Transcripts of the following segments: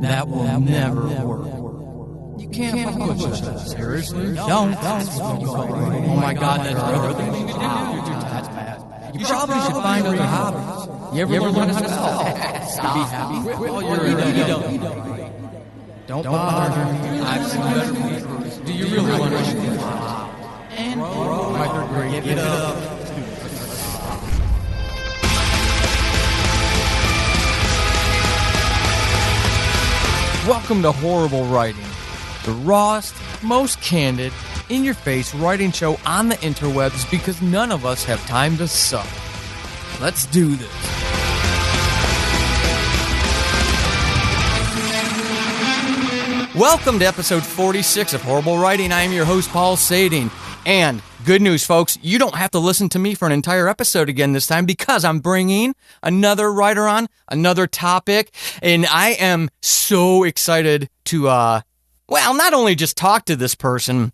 That will never work. You can't push that. Seriously? Don't. Oh my God, that's other things you can do. That's bad. You probably should find other hobbies. You ever learn how to stop? Stop. Be happy. Quit while you're Don't bother me. I've seen better pictures. Do you really want to and my third grade, give it up. Welcome to Horrible Writing, the rawest, most candid, in-your-face writing show on the interwebs because none of us have time to suck. Let's do this. Welcome to episode 46 of Horrible Writing. I am your host, Paul Sading. And good news, folks, you don't have to listen to me for an entire episode again this time because I'm bringing another writer on, another topic, and I am so excited to, not only just talk to this person,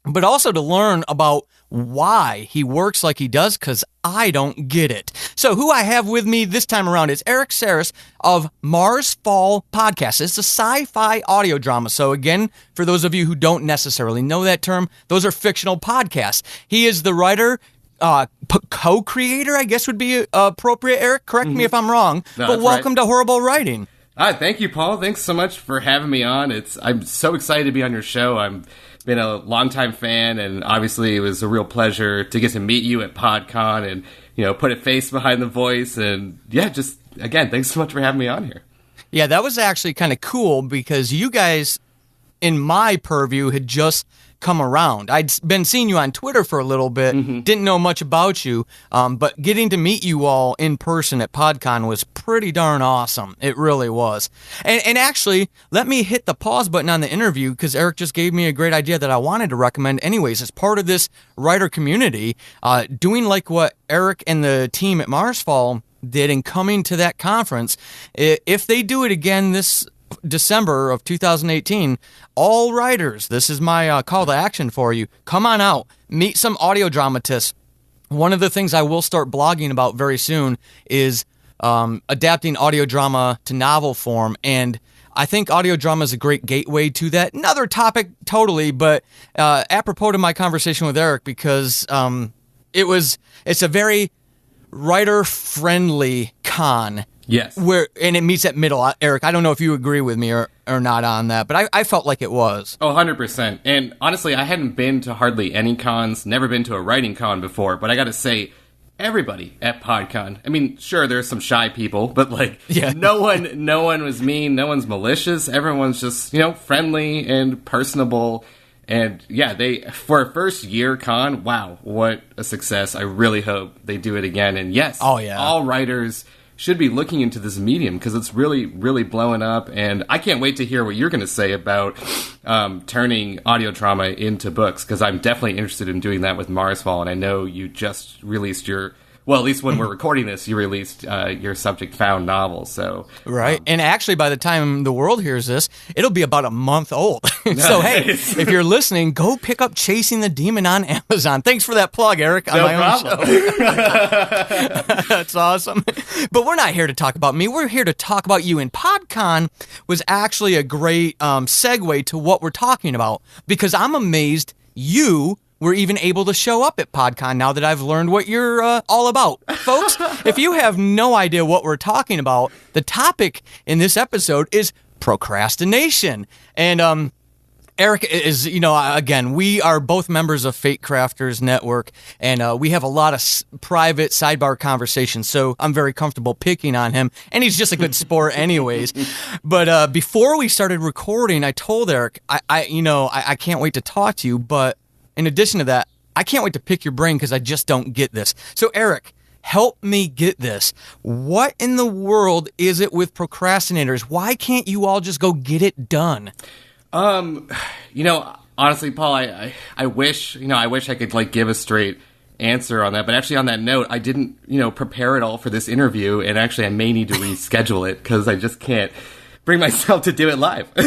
but also to learn about why he works like he does, because I don't get it. So who I have with me this time around is Erik Saras of Marsfall podcast. It's a sci-fi audio drama. So again, for those of you who don't necessarily know that term, those are fictional podcasts. He is the writer, co-creator, I guess would be appropriate. Erik, correct me if I'm wrong, but welcome to Horrible Writing. Thank you, Paul. Thanks so much for having me on. I'm so excited to be on your show. I've been a longtime fan, and obviously it was a real pleasure to get to meet you at PodCon and, put a face behind the voice. And yeah, just, again, thanks so much for having me on here. Yeah, that was actually kind of cool because you guys, in my purview, had just come around. I'd been seeing you on Twitter for a little bit, didn't know much about you, but getting to meet you all in person at PodCon was pretty darn awesome. It really was. And actually, let me hit the pause button on the interview because Erik just gave me a great idea that I wanted to recommend anyways. As part of this writer community, doing like what Erik and the team at Marsfall did and coming to that conference, if they do it again this December of 2018, all writers, this is my call to action for you. Come on out, meet some audio dramatists. One of the things I will start blogging about very soon is adapting audio drama to novel form, and I think audio drama is a great gateway to that. Another topic totally, but apropos to my conversation with Erik, because it's a very writer-friendly con. Yes. And it meets at middle. Erik, I don't know if you agree with me or not on that, but I felt like it was. Oh, 100%. And honestly, I hadn't been to hardly any cons, never been to a writing con before, but I got to say, everybody at PodCon, I mean, sure, there's some shy people, but no one was mean, no one's malicious, everyone's just, friendly and personable. And yeah, for a first year con, wow, what a success. I really hope they do it again. And yes, all writers should be looking into this medium because it's really, really blowing up. And I can't wait to hear what you're going to say about turning audio drama into books, because I'm definitely interested in doing that with Marsfall. And I know you just released at least when we're recording this, you released your Subject Found novel. So right. And actually, by the time the world hears this, it'll be about a month old. So, hey, if you're listening, go pick up Chasing the Demon on Amazon. Thanks for that plug, Erik, on my own show. That's awesome. But we're not here to talk about me. We're here to talk about you. And PodCon was actually a great segue to what we're talking about, because I'm amazed you were even able to show up at PodCon now that I've learned what you're all about. Folks, if you have no idea what we're talking about, the topic in this episode is procrastination. And Erik is, again, we are both members of Fate Crafters Network, and we have a lot of private sidebar conversations, so I'm very comfortable picking on him, and he's just a good sport anyways. But before we started recording, I told Erik, I can't wait to talk to you, but in addition to that, I can't wait to pick your brain because I just don't get this. So, Erik, help me get this. What in the world is it with procrastinators? Why can't you all just go get it done? Honestly, Paul, I wish I could give a straight answer on that. But actually, on that note, I didn't, prepare it all for this interview, and actually, I may need to reschedule it because I just can't bring myself to do it live. No,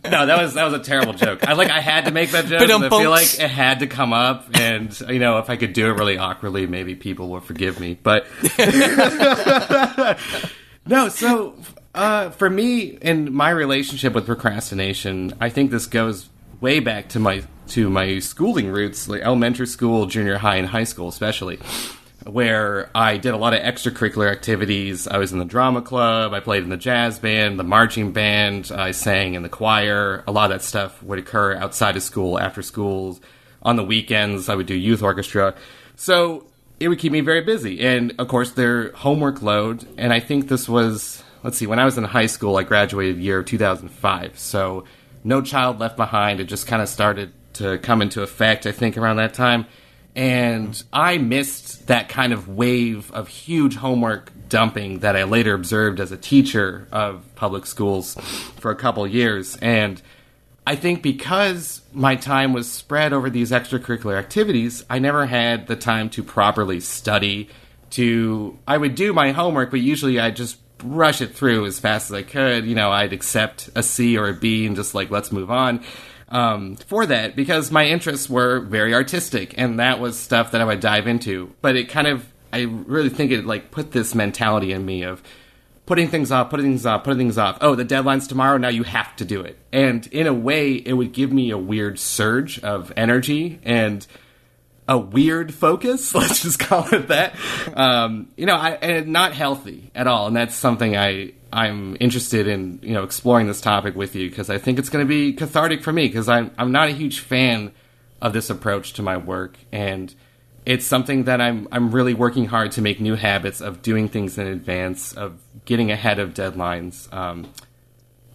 that was a terrible joke. I had to make that joke, and I feel like it had to come up, and if I could do it really awkwardly, maybe people will forgive me. But no, so For me, in my relationship with procrastination, I think this goes way back to my schooling roots, like elementary school, junior high, and high school especially, where I did a lot of extracurricular activities. I was in the drama club, I played in the jazz band, the marching band, I sang in the choir. A lot of that stuff would occur outside of school, after schools. On the weekends, I would do youth orchestra. So it would keep me very busy. And, of course, their homework load, and I think this was, when I was in high school, I graduated year 2005. So No Child Left Behind, it just kind of started to come into effect, I think, around that time. And I missed that kind of wave of huge homework dumping that I later observed as a teacher of public schools for a couple years. And I think because my time was spread over these extracurricular activities, I never had the time to properly study. I would do my homework, but usually I'd just rush it through as fast as I could. I'd accept a C or a B and just let's move on. For that, because my interests were very artistic, and that was stuff that I would dive into. But I really think it put this mentality in me of putting things off. Oh, the deadline's tomorrow, now you have to do it. And in a way, it would give me a weird surge of energy and a weird focus, let's just call it that. And not healthy at all. And that's something I'm interested in, exploring this topic with you, because I think it's going to be cathartic for me, because I'm not a huge fan of this approach to my work, and it's something that I'm really working hard to make new habits of doing things in advance, of getting ahead of deadlines.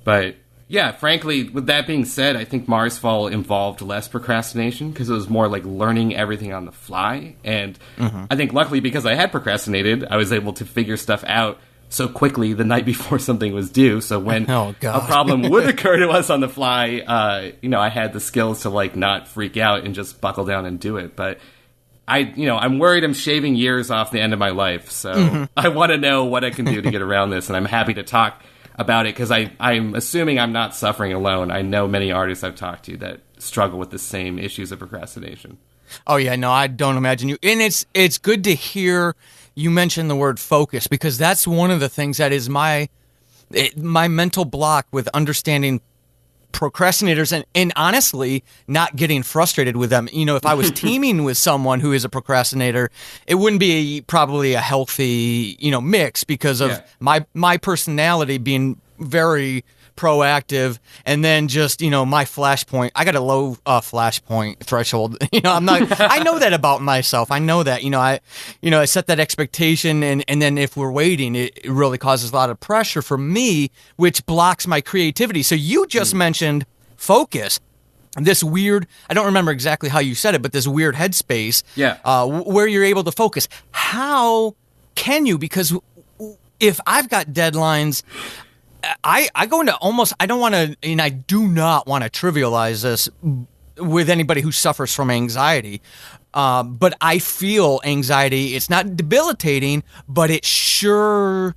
But yeah, frankly, with that being said, I think Marsfall involved less procrastination, because it was more like learning everything on the fly. And I think luckily, because I had procrastinated, I was able to figure stuff out so quickly the night before something was due. So when a problem would occur to us on the fly, I had the skills to not freak out and just buckle down and do it. But I'm worried I'm shaving years off the end of my life. So I want to know what I can do to get around this. And I'm happy to talk about it, because I'm assuming I'm not suffering alone. I know many artists I've talked to that struggle with the same issues of procrastination. Oh yeah, no, I don't imagine you. And it's good to hear you mention the word focus, because that's one of the things that is my mental block with understanding procrastinators and honestly not getting frustrated with them. If I was teaming with someone who is a procrastinator, it wouldn't be probably a healthy, mix, because of my personality being very proactive, and then just my flashpoint. I got a low flashpoint threshold. I know that about myself. I know that I set that expectation, and then if we're waiting, it really causes a lot of pressure for me, which blocks my creativity. So you just mentioned focus. This weird, I don't remember exactly how you said it, but this weird headspace, where you're able to focus. How can you? Because if I've got deadlines, I go into I don't want to, and I do not want to trivialize this with anybody who suffers from anxiety. But I feel anxiety. It's not debilitating, but it sure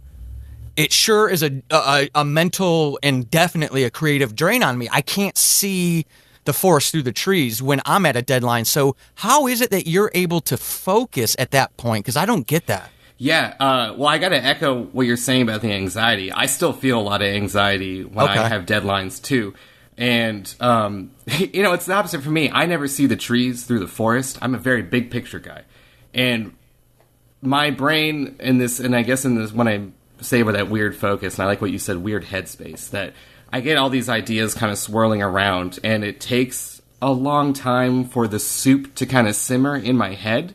is a mental and definitely a creative drain on me. I can't see the forest through the trees when I'm at a deadline. So how is it that you're able to focus at that point? Because I don't get that. Yeah, well, I got to echo what you're saying about the anxiety. I still feel a lot of anxiety when I have deadlines, too. And, it's the opposite for me. I never see the trees through the forest. I'm a very big picture guy. And my brain in this, and I guess in this, when I say about that weird focus, and I like what you said, weird headspace, that I get all these ideas kind of swirling around, and it takes a long time for the soup to kind of simmer in my head.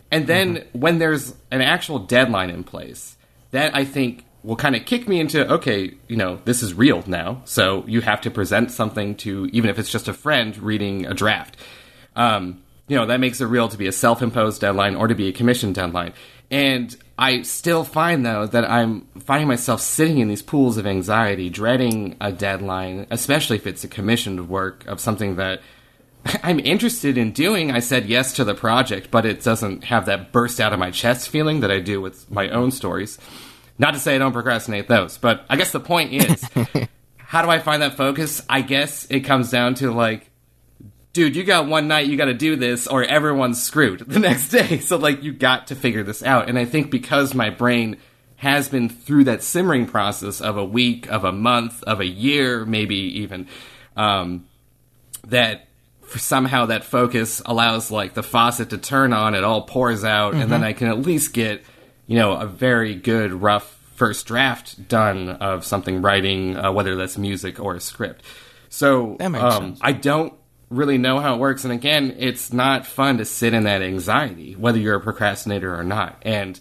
And then when there's an actual deadline in place, that I think will kind of kick me into, okay, this is real now. So you have to present something to, even if it's just a friend reading a draft. That makes it real to be a self-imposed deadline or to be a commissioned deadline. And I still find, though, that I'm finding myself sitting in these pools of anxiety, dreading a deadline, especially if it's a commissioned work of something that I'm interested in doing. I said yes to the project, but it doesn't have that burst out of my chest feeling that I do with my own stories. Not to say I don't procrastinate those, but I guess the point is, how do I find that focus? I guess it comes down to dude, you got one night, you got to do this, or everyone's screwed the next day. So you got to figure this out. And I think because my brain has been through that simmering process of a week, of a month, of a year, maybe even, that somehow that focus allows like the faucet to turn on, it all pours out, and then I can at least get, a very good rough first draft done of something writing, whether that's music or a script. So that makes sense. I don't really know how it works. And again, it's not fun to sit in that anxiety, whether you're a procrastinator or not. And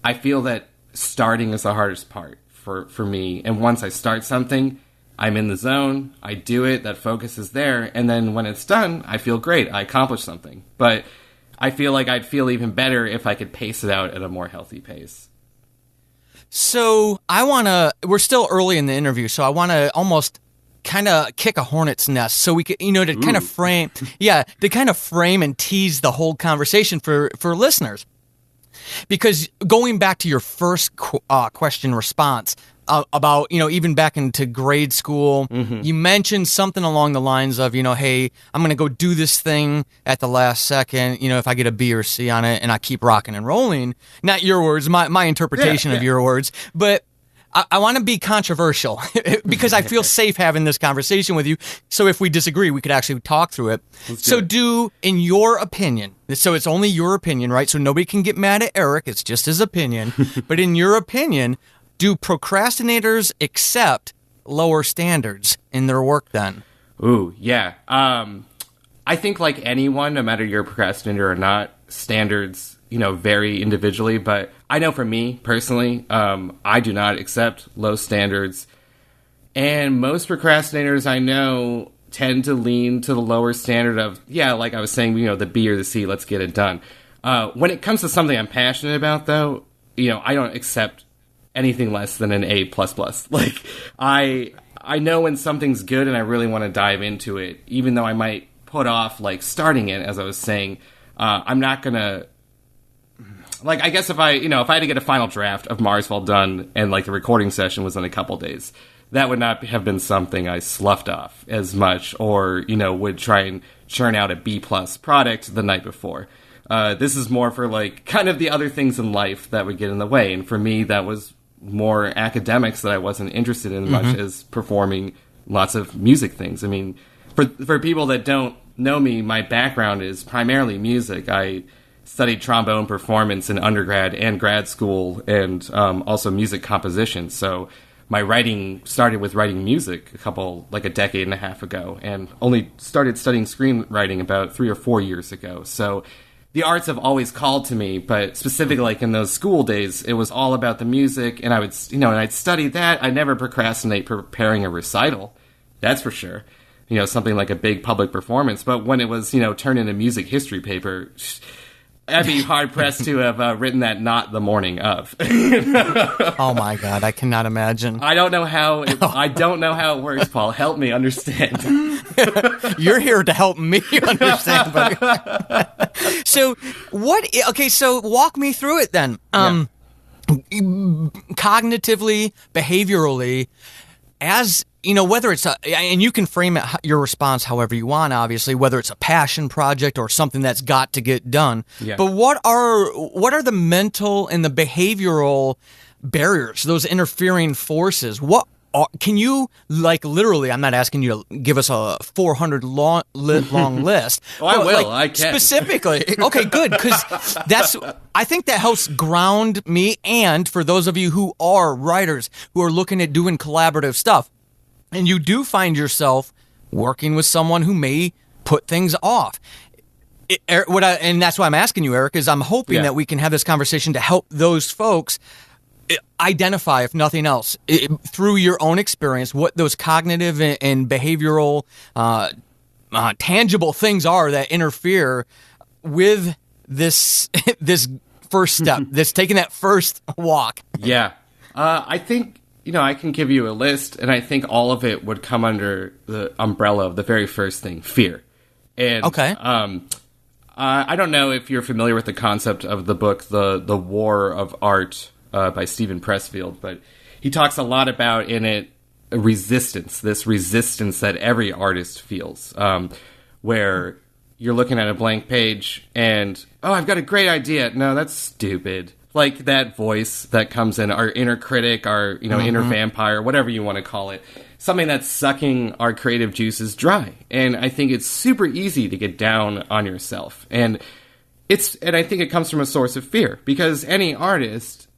I feel that starting is the hardest part for me. And once I start something, I'm in the zone, I do it, that focus is there. And then when it's done, I feel great. I accomplished something. But I feel like I'd feel even better if I could pace it out at a more healthy pace. So we're still early in the interview, so I want to almost kind of kick a hornet's nest so we could, to kind of frame, to kind of frame and tease the whole conversation for listeners. Because going back to your first question response about, even back into grade school, you mentioned something along the lines of, hey, I'm going to go do this thing at the last second, if I get a B or C on it and I keep rocking and rolling. Not your words, my interpretation of your words, but I want to be controversial because I feel safe having this conversation with you. So if we disagree, we could actually talk through it. In your opinion, so it's only your opinion, right? So nobody can get mad at Erik. It's just his opinion. But in your opinion, do procrastinators accept lower standards in their work then? Ooh, yeah. I think like anyone, no matter you're a procrastinator or not, standards vary individually, but I know for me personally, I do not accept low standards. And most procrastinators I know tend to lean to the lower standard of, like I was saying, the B or the C, let's get it done. When it comes to something I'm passionate about, though, I don't accept anything less than an A++. Like, I know when something's good and I really want to dive into it, even though I might put off, like, starting it, as I was saying, I'm not going to... Like, I guess if I had to get a final draft of Marsfall done and, like, the recording session was in a couple days, that would not have been something I sloughed off as much or, would try and churn out a B+ product the night before. This is more for, like, kind of the other things in life that would get in the way. And for me, that was more academics that I wasn't interested in much as performing lots of music things. I mean, for people that don't know me, my background is primarily music. I studied trombone performance in undergrad and grad school, and also music composition. So my writing started with writing music a decade and a half ago, and only started studying screenwriting about 3 or 4 years ago. So the arts have always called to me, but specifically like in those school days, it was all about the music, and I would, and I'd study that. I never procrastinate preparing a recital, that's for sure. Something like a big public performance. But when it was, turned into a music history paper, I'd be hard-pressed to have written that not the morning of. Oh, my God. I cannot imagine. I don't know how it works, Paul. Help me understand. You're here to help me understand. So walk me through it then. Cognitively, behaviorally, as... whether it's and you can frame your response however you want, obviously, whether it's a passion project or something that's got to get done. Yeah. But what are the mental and the behavioral barriers, those interfering forces? Can you, like, literally, I'm not asking you to give us a 400 long list. I will. I can. Specifically. Okay, good, because I think that helps ground me, and for those of you who are writers, who are looking at doing collaborative stuff, and you do find yourself working with someone who may put things off. And that's why I'm asking you, Erik, is I'm hoping that we can have this conversation to help those folks identify, if nothing else, through your own experience, what those cognitive and behavioral, tangible things are that interfere with this first step, that's taking that first walk. Yeah. I think... I can give you a list, and I think all of it would come under the umbrella of the very first thing, fear. And, okay. I don't know if you're familiar with the concept of the book, The War of Art, by Stephen Pressfield, but he talks a lot about in it resistance, this resistance that every artist feels, where you're looking at a blank page and, oh, I've got a great idea. No, that's stupid. like that voice that comes in, our inner critic, our inner vampire, whatever you want to call it, something that's sucking our creative juices dry. And I think it's super easy to get down on yourself, and I think it comes from a source of fear, because any artist,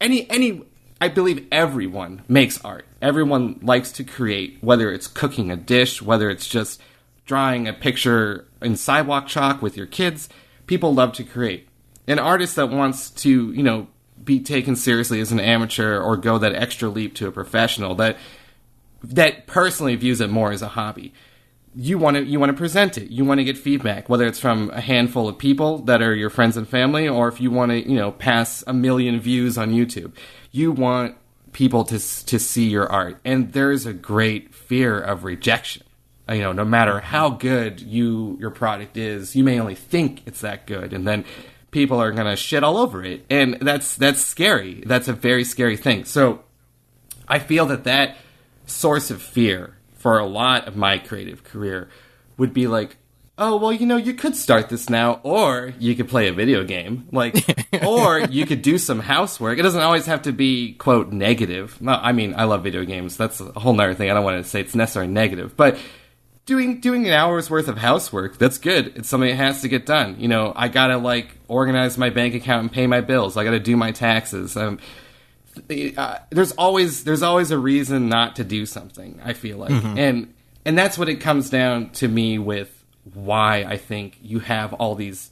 I believe everyone makes art. Everyone likes to create, whether it's cooking a dish, whether it's just drawing a picture in sidewalk chalk with your kids. People love to create. An artist that wants to, be taken seriously as an amateur or go that extra leap to a professional that personally views it more as a hobby. You want to present it. You want to get feedback, whether it's from a handful of people that are your friends and family, or if you want to, pass 1 million views on YouTube. You want people to see your art. And there's a great fear of rejection. No matter how good your product is, you may only think it's that good, and then people are going to shit all over it. And that's scary. That's a very scary thing. So I feel that source of fear for a lot of my creative career would be like, oh, well, you could start this now, or you could play a video game, or you could do some housework. It doesn't always have to be, quote, negative. No, I mean, I love video games. That's a whole nother thing. I don't want to say it's necessarily negative, but doing an hour's worth of housework, that's good. It's something that has to get done. I gotta, organize my bank account and pay my bills. I gotta do my taxes. There's always a reason not to do something, I feel like. And that's what it comes down to me with why I think you have all these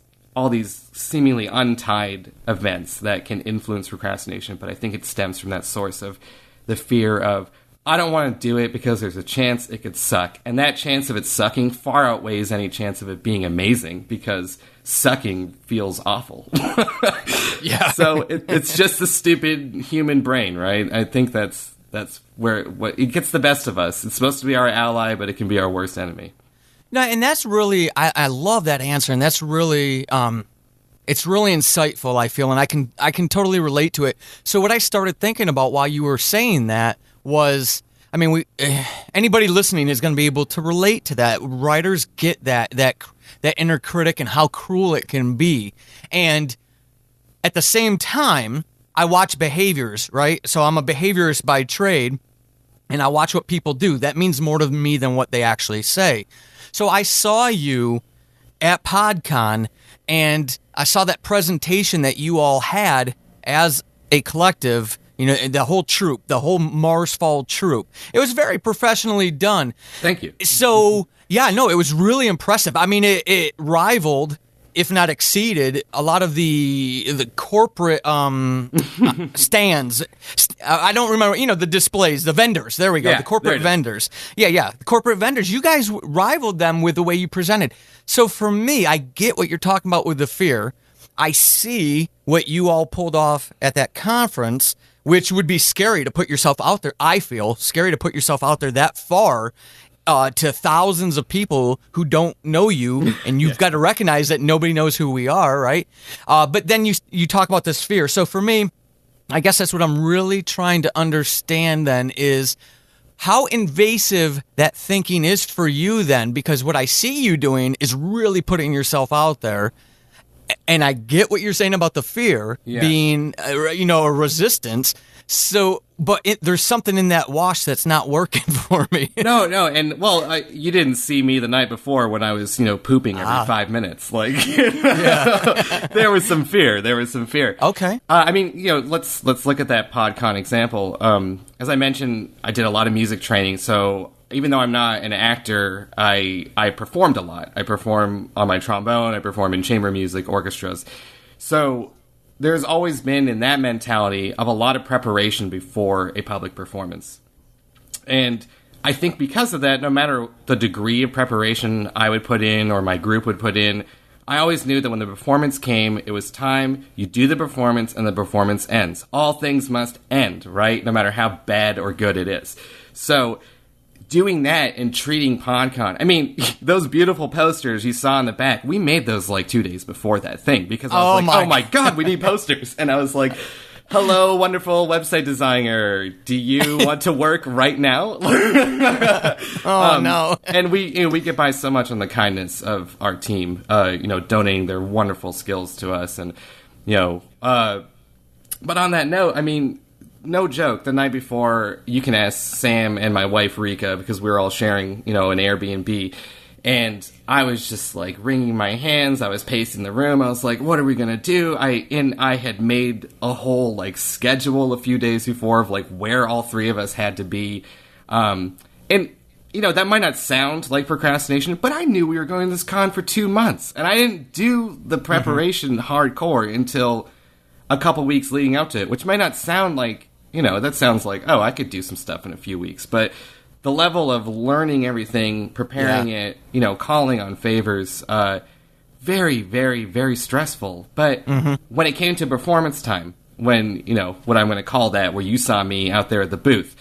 seemingly untied events that can influence procrastination, but I think it stems from that source of the fear of, I don't want to do it because there's a chance it could suck. And that chance of it sucking far outweighs any chance of it being amazing, because sucking feels awful. Yeah. So it's just the stupid human brain, right? I think that's where it gets the best of us. It's supposed to be our ally, but it can be our worst enemy. No, and that's really, I love that answer, and that's really, it's really insightful, I feel, and I can totally relate to it. So what I started thinking about while you were saying that was, I mean, anybody listening is going to be able to relate to that. Writers get that inner critic and how cruel it can be. And at the same time, I watch behaviors, right? So I'm a behaviorist by trade, and I watch what people do. That means more to me than what they actually say. So I saw you at PodCon, and I saw that presentation that you all had as a collective, the whole troupe, the whole Marsfall troupe. It was very professionally done. Thank you. So, yeah, no, it was really impressive. I mean, it rivaled, if not exceeded, a lot of the corporate stands. I don't remember, the displays, the vendors. There we go, the corporate vendors. Yeah, the corporate vendors. You guys rivaled them with the way you presented. So for me, I get what you're talking about with the fear. I see what you all pulled off at that conference, which would be scary to put yourself out there. I feel scary to put yourself out there that far to thousands of people who don't know you, and you've got to recognize that nobody knows who we are, right? But then you talk about this fear. So for me, I guess that's what I'm really trying to understand then is how invasive that thinking is for you then, because what I see you doing is really putting yourself out there. And I get what you're saying about the fear being, a resistance. So, but there's something in that wash that's not working for me. No, and you didn't see me the night before when I was, pooping every 5 minutes. There was some fear. Okay. I mean, let's look at that PodCon example. As I mentioned, I did a lot of music training, so even though I'm not an actor, I performed a lot. I perform on my trombone. I perform in chamber music, orchestras. So there's always been in that mentality of a lot of preparation before a public performance. And I think because of that, no matter the degree of preparation I would put in or my group would put in, I always knew that when the performance came, it was time, you do the performance, and the performance ends. All things must end, right? No matter how bad or good it is. So doing that and treating PodCon, I mean, those beautiful posters you saw in the back, we made those 2 days before that thing, because I was oh my God, we need posters. And I was like, hello, wonderful website designer. Do you want to work right now? No. And we get by so much on the kindness of our team, donating their wonderful skills to us. And But on that note, I mean, no joke, the night before, you can ask Sam and my wife Rika, because we were all sharing, an Airbnb, and I was just, like, wringing my hands, I was pacing the room, I was like, what are we gonna do? I had made a whole, like, schedule a few days before of, like, where all three of us had to be, and, that might not sound like procrastination, but I knew we were going to this con for 2 months, and I didn't do the preparation hardcore until a couple weeks leading up to it, which might not sound like, that sounds like, oh, I could do some stuff in a few weeks. But the level of learning everything, preparing it, calling on favors, very, very, very stressful. But when it came to performance time, when, what I'm going to call that, where you saw me out there at the booth,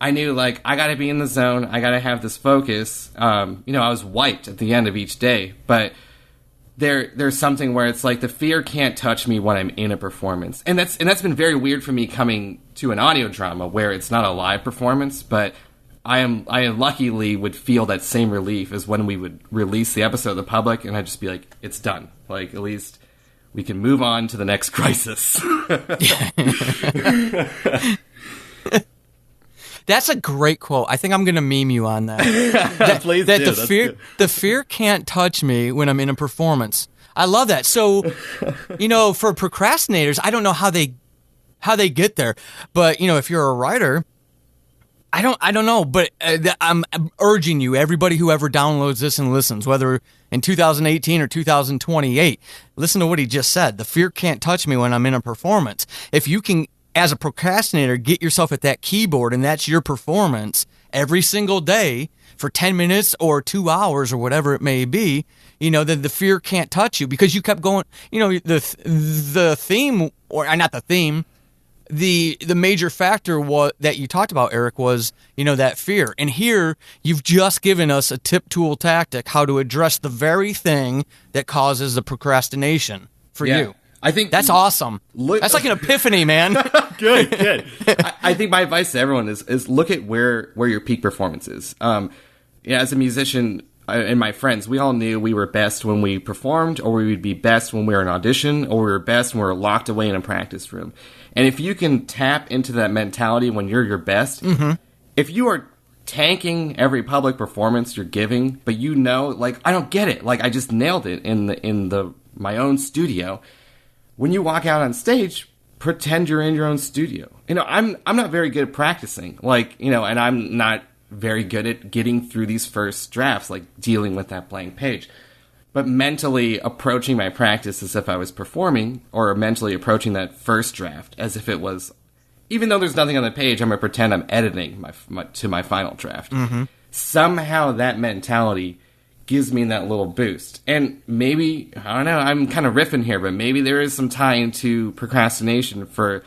I knew, like, I got to be in the zone. I got to have this focus. I was wiped at the end of each day. But there's something where it's like the fear can't touch me when I'm in a performance. And that's been very weird for me coming to an audio drama where it's not a live performance, but I luckily would feel that same relief as when we would release the episode to the public, and I'd just be like, it's done. Like, at least we can move on to the next crisis. That's a great quote. I think I'm going to meme you on that. Please do. The fear can't touch me when I'm in a performance. I love that. So, for procrastinators, I don't know how they get there, but if you're a writer, I don't know, but I'm urging you, everybody who ever downloads this and listens, whether in 2018 or 2028, listen to what he just said. The fear can't touch me when I'm in a performance. If you can, as a procrastinator, get yourself at that keyboard and that's your performance every single day for 10 minutes or 2 hours or whatever it may be, then the fear can't touch you because you kept going, the theme, or not the theme, the major factor that you talked about, Eric, was, that fear. And here you've just given us a tip, tool, tactic, how to address the very thing that causes the procrastination for you. I think that's awesome. That's like an epiphany, man. Good. I think my advice to everyone is look at where your peak performance is. As a musician and my friends, we all knew we were best when we performed, or we would be best when we were in audition, or we were best when we were locked away in a practice room. And if you can tap into that mentality when you're your best, if you are tanking every public performance you're giving, but like, I don't get it. Like, I just nailed it in my own studio. When you walk out on stage, pretend you're in your own studio. I'm not very good at practicing, and I'm not very good at getting through these first drafts, like dealing with that blank page. But mentally approaching my practice as if I was performing, or mentally approaching that first draft as if it was, even though there's nothing on the page, I'm going to pretend I'm editing to my final draft. Somehow that mentality gives me that little boost. And maybe, I don't know, I'm kind of riffing here, but maybe there is some tie into procrastination for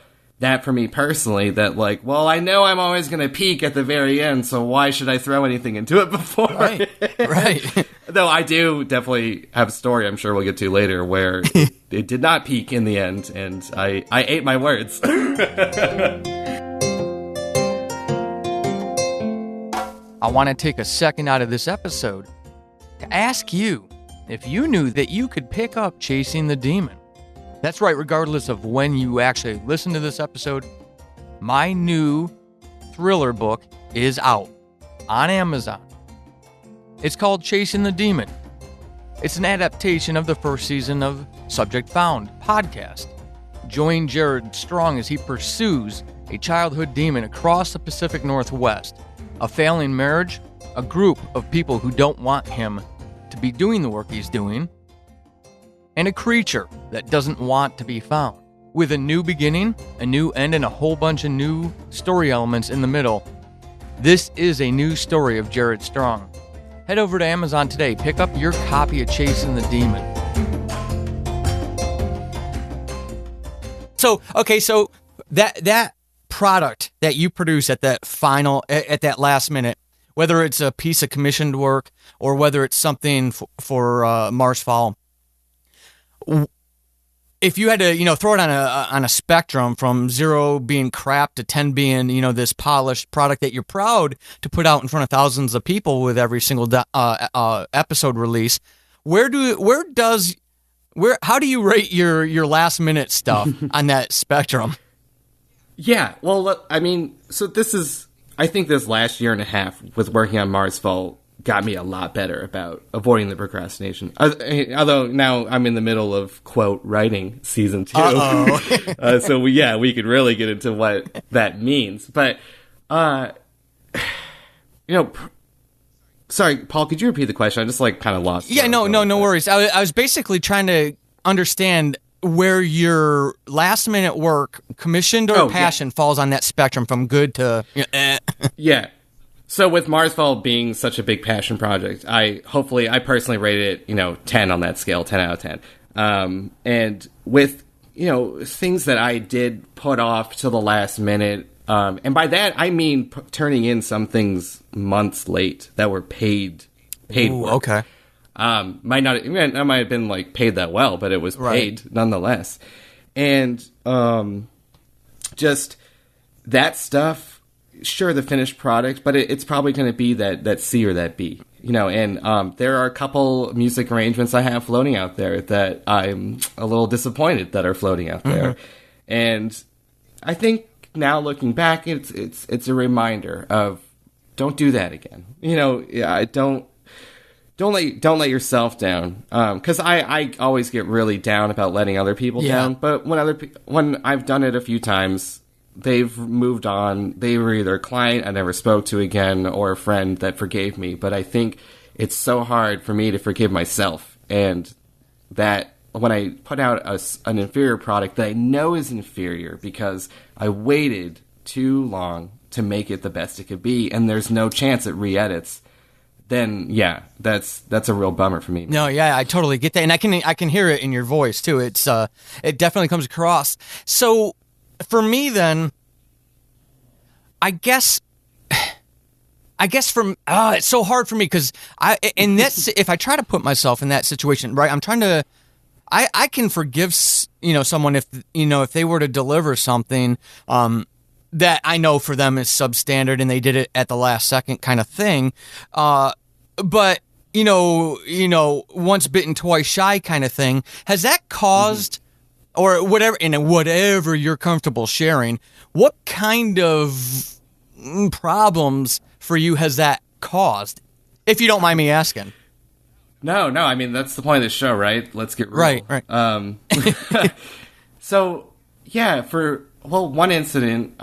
me personally, that like, well, I know I'm always going to peak at the very end, so why should I throw anything into it before? Right. Though I do definitely have a story I'm sure we'll get to later where it did not peak in the end, and I ate my words. I want to take a second out of this episode to ask you if you knew that you could pick up Chasing the Demon. That's right, regardless of when you actually listen to this episode, my new thriller book is out on Amazon. It's called Chasing the Demon. It's an adaptation of the first season of Subject Found podcast. Join Jared Strong as he pursues a childhood demon across the Pacific Northwest, a failing marriage, a group of people who don't want him to be doing the work he's doing, and a creature that doesn't want to be found. With a new beginning, a new end, and a whole bunch of new story elements in the middle, this is a new story of Jared Strong. Head over to Amazon today. Pick up your copy of Chasing the Demon. So that product that you produce at that last minute, whether it's a piece of commissioned work or whether it's something for Marsfall, if you had to, throw it on a spectrum from 0 being crap to 10 being, this polished product that you're proud to put out in front of thousands of people with every single episode release, where does How do you rate your last minute stuff on that spectrum? Yeah, well, I mean, so I think this last year and a half with working on Marsfall got me a lot better about avoiding the procrastination. Although now I'm in the middle of, quote, writing season 2. So we could really get into what that means. But, sorry, Paul, could you repeat the question? I just kind of lost. Yeah, no worries. I was basically trying to understand where your last minute work, commissioned or passion, falls on that spectrum from good to Yeah. So with Marsfall being such a big passion project, I personally rated it, 10 on that scale, 10 out of 10. And with, things that I did put off to the last minute, and by that I mean turning in some things months late that were paid work. Okay. I might have been paid that well, but it was paid nonetheless. And just that stuff, sure, the finished product, but it's probably going to be that C or that B, and there are a couple music arrangements I have floating out there that I'm a little disappointed that are floating out there. And I think now looking back, it's a reminder of don't do that again. Don't let yourself down. Because I always get really down about letting other people down. But when I've done it a few times, they've moved on. They were either a client I never spoke to again or a friend that forgave me. But I think it's so hard for me to forgive myself. And that when I put out an inferior product that I know is inferior because I waited too long to make it the best it could be, and there's no chance it re-edits, then that's a real bummer for me. No, yeah, I totally get that, and I can hear it in your voice too. It definitely comes across. So for me, then, I guess it's so hard for me because if I try to put myself in that situation, right, I can forgive someone if they were to deliver something that I know for them is substandard and they did it at the last second kind of thing. But once bitten, twice shy kind of thing. Has that caused, or whatever you're comfortable sharing, what kind of problems for you has that caused? If you don't mind me asking. No. I mean, that's the point of the show, right? Let's get real. Right. So, yeah, one incident,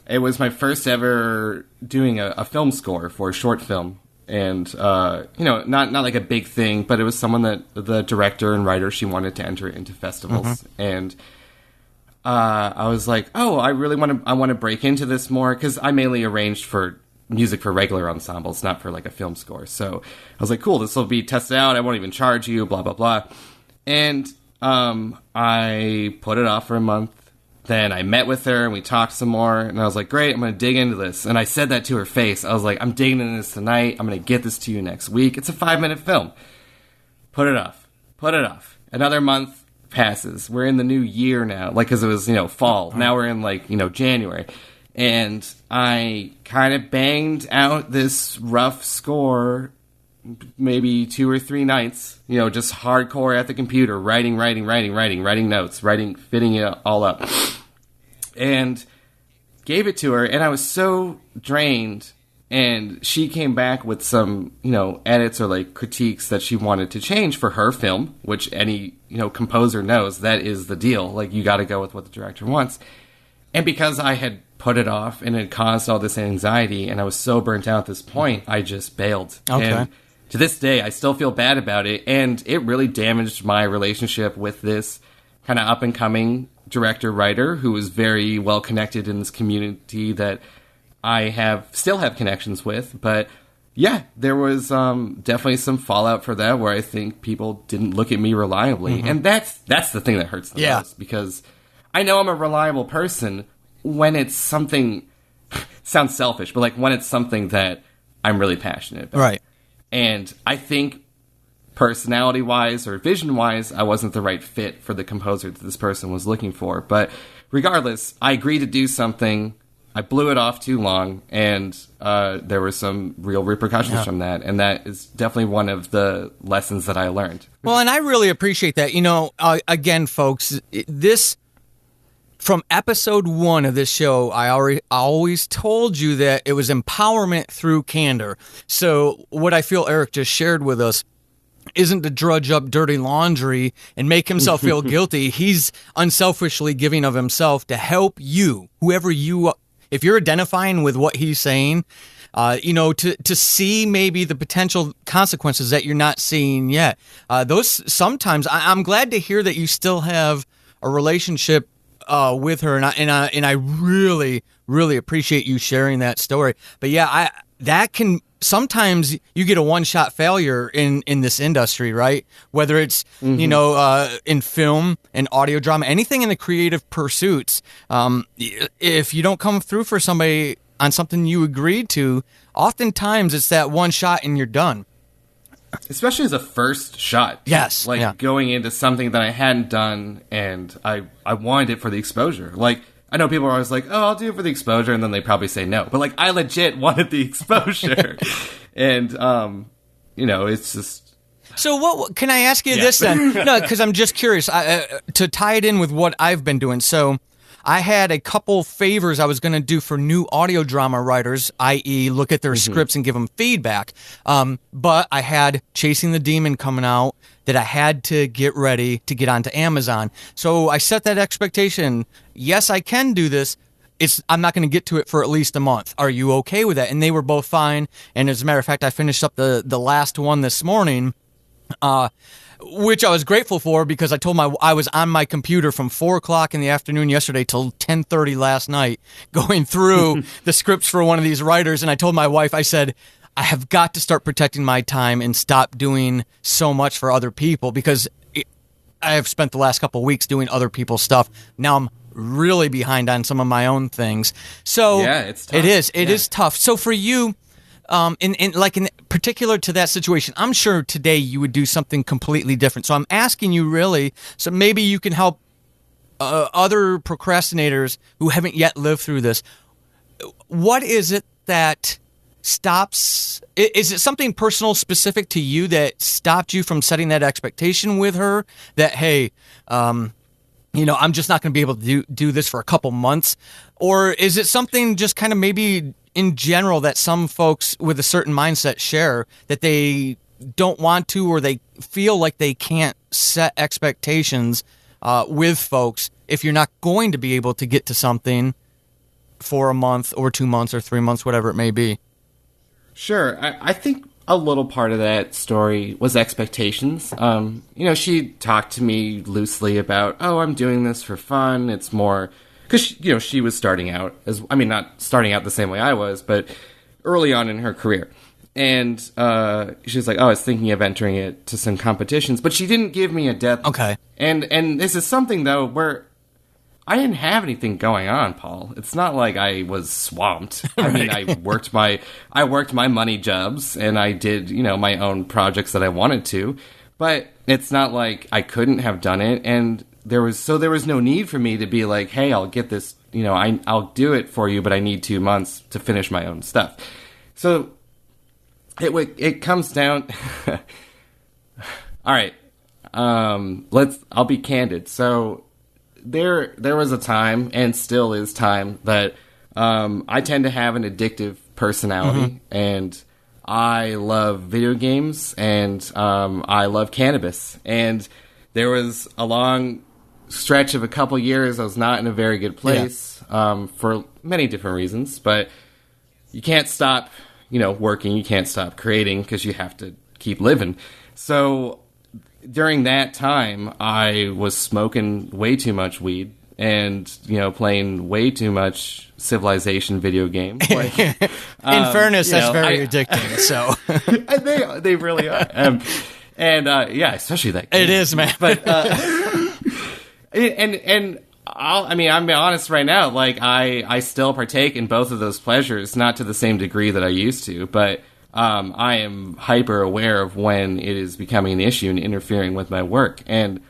it was my first ever doing a film score for a short film. And, not like a big thing, but it was someone that the director and writer, she wanted to enter into festivals. And I was like, oh, I want to break into this more, because I mainly arranged for music for regular ensembles, not for a film score. So I was like, cool, this will be tested out. I won't even charge you, blah, blah, blah. And I put it off for a month. Then I met with her and we talked some more, and I was like, great, I'm going to dig into this. And I said that to her face. I was like, I'm digging into this tonight. I'm going to get this to you next week. It's a 5-minute film. Put it off. Another month passes. We're in the new year now, because it was, fall. Now we're in January. And I kind of banged out this rough score maybe 2 or 3 nights, just hardcore at the computer, writing notes, fitting it all up, and gave it to her. And I was so drained, and she came back with some, edits or critiques that she wanted to change for her film, which any, composer knows that is the deal. You got to go with what the director wants. And because I had put it off and it caused all this anxiety, and I was so burnt out at this point, I just bailed. Okay. And to this day, I still feel bad about it, and it really damaged my relationship with this kind of up-and-coming director-writer who is very well-connected in this community that I still have connections with. But, yeah, there was definitely some fallout for that where I think people didn't look at me reliably. And that's the thing that hurts the most, because I know I'm a reliable person when it's something... sounds selfish, but, when it's something that I'm really passionate about. Right. And I think personality-wise or vision-wise, I wasn't the right fit for the composer that this person was looking for. But regardless, I agreed to do something. I blew it off too long, and there were some real repercussions from that, and that is definitely one of the lessons that I learned. Well, and I really appreciate that. Again, folks, this from episode 1 of this show, I always told you that it was empowerment through candor. So what I feel Erik just shared with us isn't to drudge up dirty laundry and make himself feel guilty. He's unselfishly giving of himself to help you, whoever you, if you're identifying with what he's saying, to see maybe the potential consequences that you're not seeing yet. Those sometimes, I'm glad to hear that you still have a relationship with her, and I really, really appreciate you sharing that story. But yeah, that can. Sometimes you get a one-shot failure in this industry, right? Whether it's, in film and audio drama, anything in the creative pursuits, if you don't come through for somebody on something you agreed to, oftentimes it's that one shot and you're done. Especially as a first shot. Yes. Going into something that I hadn't done, and I wanted it for the exposure. Like, I know people are always like, oh, I'll do it for the exposure, and then they probably say no. But, like, I legit wanted the exposure. And, it's just... So what can I ask you this then? No, because I'm just curious. To tie it in with what I've been doing. So I had a couple favors I was going to do for new audio drama writers, i.e. look at their scripts and give them feedback. But I had Chasing the Demon coming out that I had to get ready to get onto Amazon. So I set that expectation. Yes, I can do this. I'm not going to get to it for at least a month. Are you okay with that? And they were both fine. And as a matter of fact, I finished up the last one this morning, which I was grateful for because I was on my computer from 4 o'clock in the afternoon yesterday till 10:30 last night going through the scripts for one of these writers. And I told my wife, I said, I have got to start protecting my time and stop doing so much for other people because I have spent the last couple of weeks doing other people's stuff. Now I'm really behind on some of my own things. So yeah, it's tough. It is tough. So for you, in particular to that situation, I'm sure today you would do something completely different. So I'm asking you really, so maybe you can help other procrastinators who haven't yet lived through this. What is it that stops? Is it something personal specific to you that stopped you from setting that expectation with her that, hey, I'm just not going to be able to do this for a couple months? Or is it something just kind of maybe in general that some folks with a certain mindset share that they don't want to, or they feel like they can't set expectations with folks if you're not going to be able to get to something for a month or 2 months or 3 months, whatever it may be? Sure. I think a little part of that story was expectations. She talked to me loosely about, I'm doing this for fun. It's more... Because, she was starting out, not starting out the same way I was, but early on in her career. And she was like, I was thinking of entering it to some competitions, but she didn't give me a deadline. Okay. And this is something, though, where I didn't have anything going on, Paul. It's not like I was swamped. Right. I worked my money jobs, and I did, my own projects that I wanted to, but it's not like I couldn't have done it, and there was no need for me to be like, hey, I'll get this, I'll do it for you, but I need 2 months to finish my own stuff. So it comes down. All right. I'll be candid. So there was a time, and still is time, that I tend to have an addictive personality, and I love video games, and I love cannabis. And there was a long stretch of a couple years I was not in a very good place for many different reasons, but you can't stop, working, you can't stop creating because you have to keep living. So during that time, I was smoking way too much weed and, playing way too much Civilization video games. Like, in fairness, that's very addicting. So they really are. Especially that game. It is, man. But I'm being honest right now. Like I still partake in both of those pleasures, not to the same degree that I used to, but I am hyper aware of when it is becoming an issue and interfering with my work. And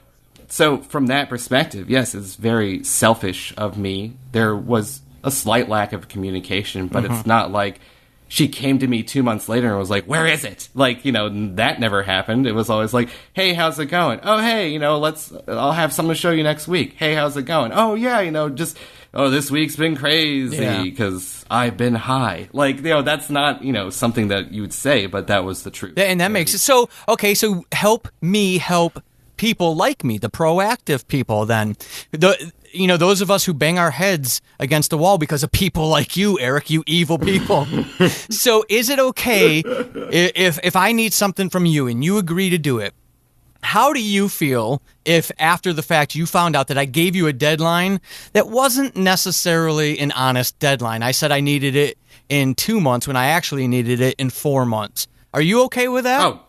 so from that perspective, yes, it's very selfish of me. There was a slight lack of communication, but it's not like she came to me 2 months later and was like, where is it? Like, that never happened. It was always like, hey, how's it going? Oh, hey, I'll have something to show you next week. Hey, how's it going? Oh, yeah, this week's been crazy because I've been high. Like, that's not, something that you would say, but that was the truth. And that makes it so, okay, so help me help people like me, the proactive people then. Those of us who bang our heads against the wall because of people like you, Erik, you evil people. So is it okay if I need something from you and you agree to do it? How do you feel if after the fact you found out that I gave you a deadline that wasn't necessarily an honest deadline? I said I needed it in 2 months when I actually needed it in 4 months. Are you okay with that? Oh,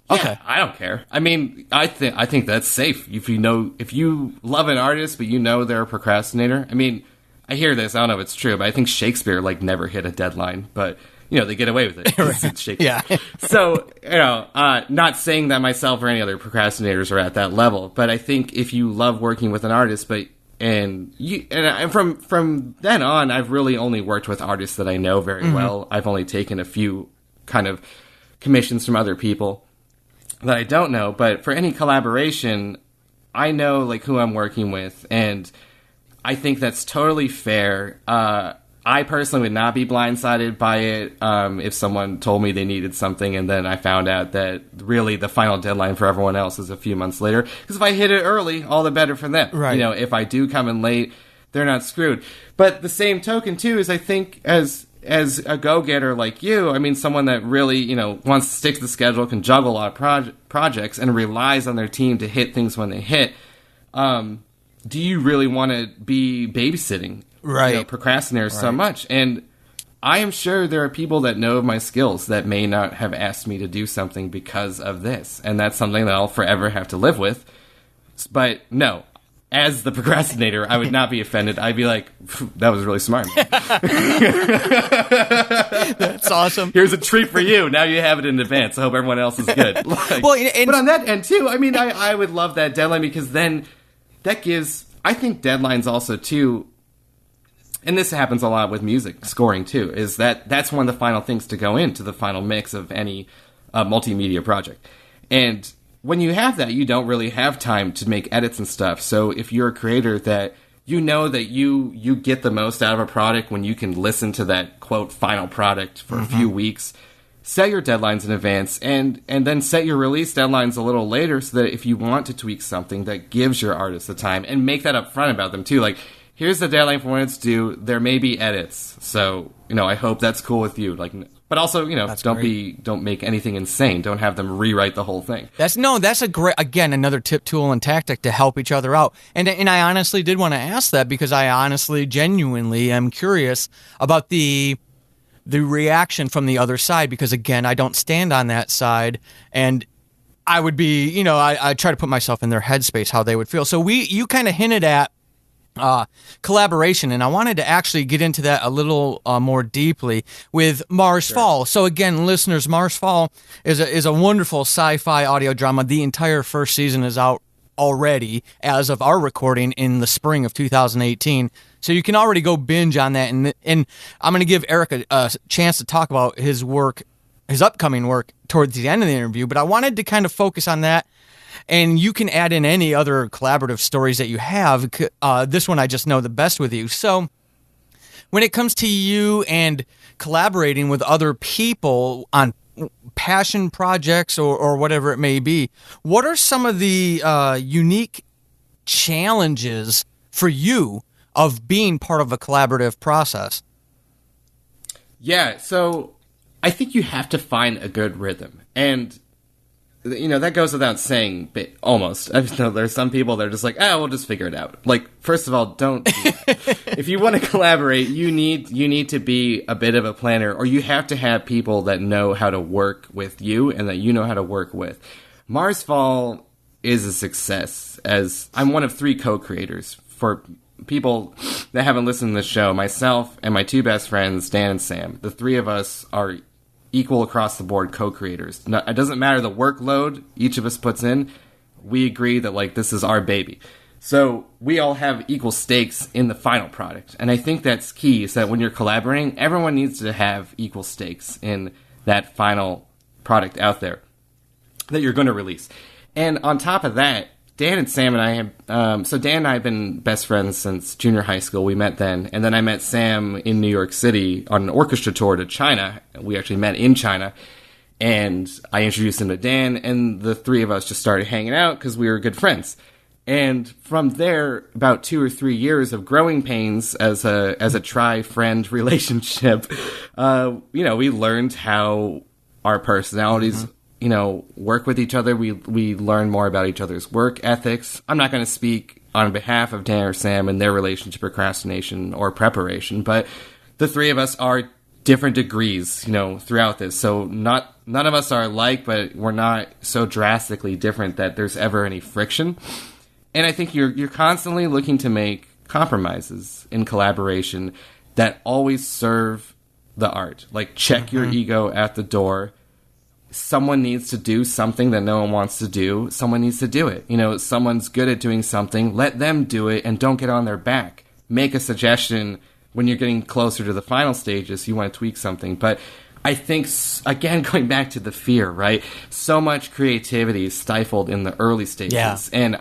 yeah, okay. I don't care. I mean, I think that's safe. If you love an artist, but they're a procrastinator. I mean, I hear this. I don't know if it's true, but I think Shakespeare never hit a deadline, but they get away with it. It's Shakespeare. Yeah. So, not saying that myself or any other procrastinators are at that level, but I think if you love working with an artist, and from then on, I've really only worked with artists that I know very well. I've only taken a few kind of commissions from other people that I don't know, but for any collaboration, I know who I'm working with, and I think that's totally fair. I personally would not be blindsided by it if someone told me they needed something and then I found out that really the final deadline for everyone else is a few months later. Because if I hit it early, all the better for them. Right. If I do come in late, they're not screwed. But the same token, too, is I think as a go-getter like you, I mean, someone that really, wants to stick to the schedule, can juggle a lot of projects, and relies on their team to hit things when they hit, do you really want to be babysitting procrastinators so much? And I am sure there are people that know of my skills that may not have asked me to do something because of this, and that's something that I'll forever have to live with. But no. As the procrastinator, I would not be offended. I'd be like, that was really smart. That's awesome. Here's a treat for you. Now you have it in advance. I hope everyone else is good. But on that end, too, I mean, I would love that deadline because then that gives, I think deadlines also, too, and this happens a lot with music scoring, too, is that's one of the final things to go into the final mix of any multimedia project. And when you have that, you don't really have time to make edits and stuff. So if you're a creator that that you get the most out of a product when you can listen to that, quote, final product for a few weeks, set your deadlines in advance and then set your release deadlines a little later so that if you want to tweak something, that gives your artist the time and make that upfront about them too. Like, here's the deadline for when it's due. There may be edits. So, I hope that's cool with you. But also, don't make anything insane. Don't have them rewrite the whole thing. That's a great, again, another tip, tool, and tactic to help each other out. And I honestly did want to ask that because I honestly, genuinely am curious about the reaction from the other side because, again, I don't stand on that side. And I would be, I try to put myself in their headspace, how they would feel. So you kind of hinted at collaboration, and I wanted to actually get into that a little more deeply with Marsfall. Sure. So again, listeners, Marsfall is a wonderful sci-fi audio drama. The entire first season is out already as of our recording in the spring of 2018. So you can already go binge on that, and I'm going to give Erik a chance to talk about his work, his upcoming work, towards the end of the interview, but I wanted to kind of focus on that. And you can add in any other collaborative stories that you have. This one I just know the best with you. So when it comes to you and collaborating with other people on passion projects or whatever it may be, what are some of the unique challenges for you of being part of a collaborative process? Yeah, so I think you have to find a good rhythm. And that goes without saying, but almost. I know there's some people that are just like, we'll just figure it out. Like, first of all, don't do that. If you want to collaborate, you need to be a bit of a planner, or you have to have people that know how to work with you and that you know how to work with. Marsfall is a success, as I'm one of 3 co-creators. For people that haven't listened to the show, myself and my 2 best friends, Dan and Sam, the 3 of us are equal across the board co-creators. It doesn't matter the workload each of us puts in. We agree that this is our baby. So we all have equal stakes in the final product. And I think that's key, is that when you're collaborating, everyone needs to have equal stakes in that final product out there that you're going to release. And on top of that, Dan and Sam and I have, so Dan and I have been best friends since junior high school. We met then. And then I met Sam in New York City on an orchestra tour to China. We actually met in China. And I introduced him to Dan, and the three of us just started hanging out because we were good friends. And from there, about 2 or 3 years of growing pains as a tri-friend relationship, we learned how our personalities, work with each other. We learn more about each other's work ethics. I'm not going to speak on behalf of Dan or Sam and their relationship, procrastination or preparation, but the three of us are different degrees, throughout this. So none of us are alike, but we're not so drastically different that there's ever any friction. And I think you're constantly looking to make compromises in collaboration that always serve the art. Like, check your ego at the door. Someone needs to do something that no one wants to do. Someone needs to do it. Someone's good at doing something. Let them do it and don't get on their back. Make a suggestion when you're getting closer to the final stages. You want to tweak something. But I think, again, going back to the fear, right? So much creativity is stifled in the early stages. Yeah. And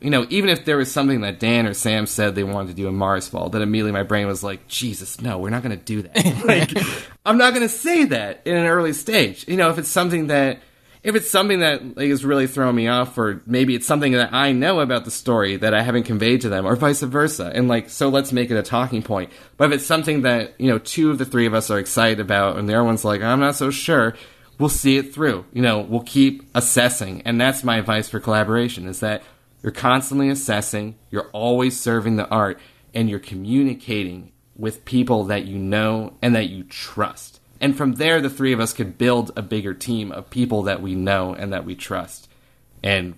even if there was something that Dan or Sam said they wanted to do in Marsfall, then immediately my brain was like, Jesus, no, we're not going to do that. I'm not going to say that in an early stage. If it's something that is really throwing me off, or maybe it's something that I know about the story that I haven't conveyed to them, or vice versa. And so let's make it a talking point. But if it's something that, 2 of the 3 of us are excited about and the other one's like, I'm not so sure, we'll see it through. We'll keep assessing. And that's my advice for collaboration, is that you're constantly assessing, you're always serving the art, and you're communicating with people that you know and that you trust. And from there, the 3 of us could build a bigger team of people that we know and that we trust. And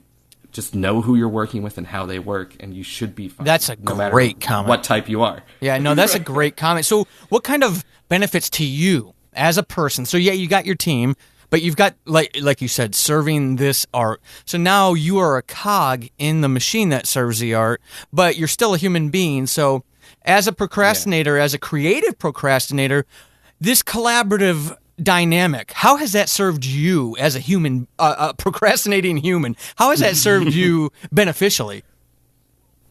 just know who you're working with and how they work, and you should be fine. That's a great comment. What type you are. Yeah, no, that's a great comment. So what kind of benefits to you as a person? So yeah, you got your team, but you've got, like you said, serving this art. So now you are a cog in the machine that serves the art, but you're still a human being. So as a procrastinator, as a creative procrastinator, this collaborative dynamic, how has that served you as a human, a procrastinating human? How has that served you beneficially?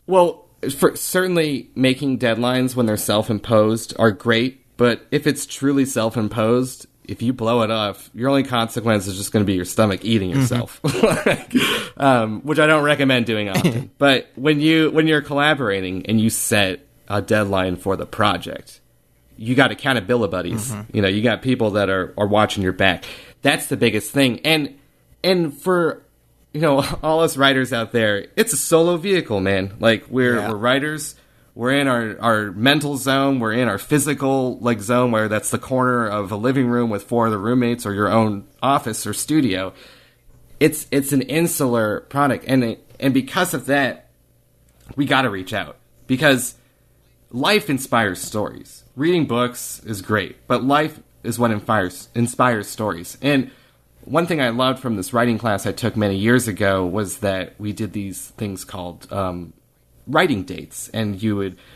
Well, certainly making deadlines when they're self-imposed are great, but if it's truly self-imposed, if you blow it off, your only consequence is just going to be your stomach eating yourself, which I don't recommend doing often. But when you're collaborating and you set a deadline for the project, you got accountability buddies. You got people that are watching your back. That's the biggest thing. And for all us writers out there, it's a solo vehicle, man. Like we're writers. We're in our mental zone. We're in our physical zone, where that's the corner of a living room with 4 other roommates, or your own office or studio. It's an insular product, and because of that, we got to reach out, because life inspires stories. Reading books is great, but life is what inspires stories. And one thing I loved from this writing class I took many years ago was that we did these things called writing dates. And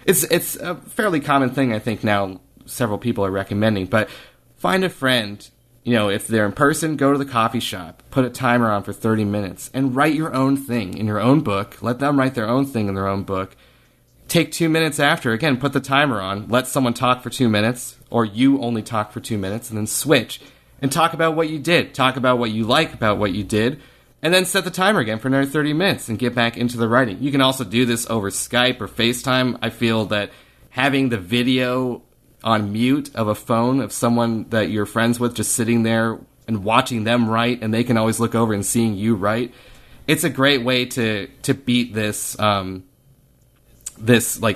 it's a fairly common thing, I think now several people are recommending, but find a friend, if they're in person, go to the coffee shop, put a timer on for 30 minutes, and write your own thing in your own book. Let them write their own thing in their own book. Take 2 minutes after, again, put the timer on, let someone talk for 2 minutes, or you only talk for 2 minutes, and then switch, and talk about what you did, talk about what you like about what you did, and then set the timer again for another 30 minutes and get back into the writing. You can also do this over Skype or FaceTime. I feel that having the video on mute of a phone of someone that you're friends with just sitting there and watching them write, and they can always look over and seeing you write, it's a great way to beat this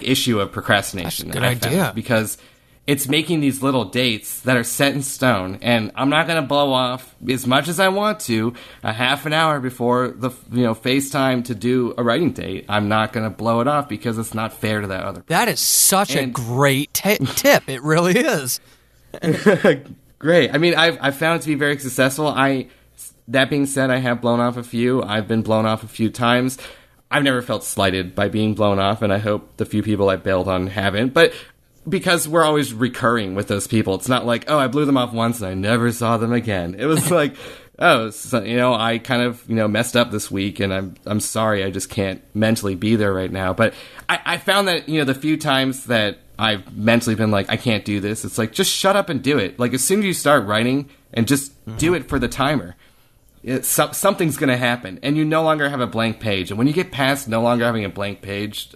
issue of procrastination. That's a good idea. Because it's making these little dates that are set in stone, and I'm not going to blow off as much as I want to a half an hour before the FaceTime to do a writing date. I'm not going to blow it off because it's not fair to that other person. That is such a great tip. It really is. Great. I mean, I've found it to be very successful. That being said, I have blown off a few. I've been blown off a few times. I've never felt slighted by being blown off, and I hope the few people I bailed on haven't. But because we're always recurring with those people, it's not like, oh, I blew them off once and I never saw them again. It was like, oh, so, I kind of, messed up this week, and I'm sorry, I just can't mentally be there right now. But I found that, the few times that I've mentally been like, I can't do this, it's like, just shut up and do it. Like, as soon as you start writing, and just do it for the timer, something's going to happen, and you no longer have a blank page. And when you get past no longer having a blank page,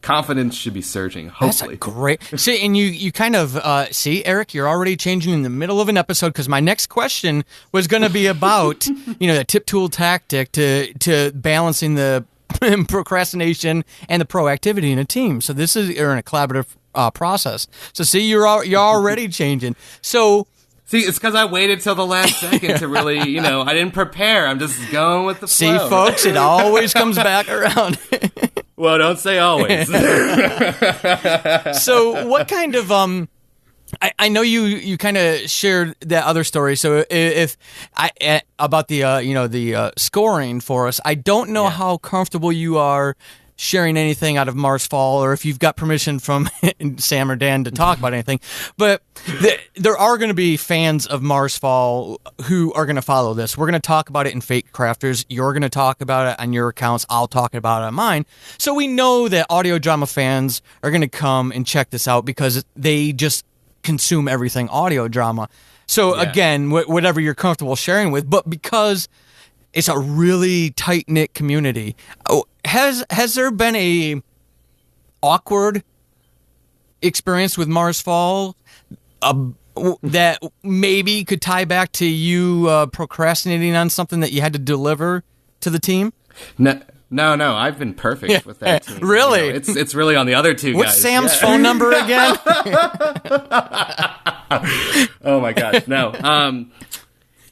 confidence should be surging, hopefully. That's great. See, and you kind of, Eric, you're already changing in the middle of an episode, because my next question was going to be about, the tip tool tactic to balancing the procrastination and the proactivity in a team. So this is in a collaborative process. So see, you're already changing. So... See, it's because I waited till the last second to really, I didn't prepare. I'm just going with the flow. See, folks, it always comes back around. Well, don't say always. So what kind of, I know you kind of shared that other story. So about the scoring for us, I don't know how comfortable you are sharing anything out of Marsfall, or if you've got permission from Sam or Dan to talk about anything. But there are going to be fans of Marsfall who are going to follow this. We're going to talk about it in Fake Crafters. You're going to talk about it on your accounts. I'll talk about it on mine. So we know that audio drama fans are going to come and check this out because they just consume everything audio drama. So again, whatever you're comfortable sharing with, but because it's a really tight-knit community. Has there been a awkward experience with Marsfall that maybe could tie back to you procrastinating on something that you had to deliver to the team? No, I've been perfect with that team. Really? It's really on the other two guys. What's Sam's phone number again? Oh my gosh, no.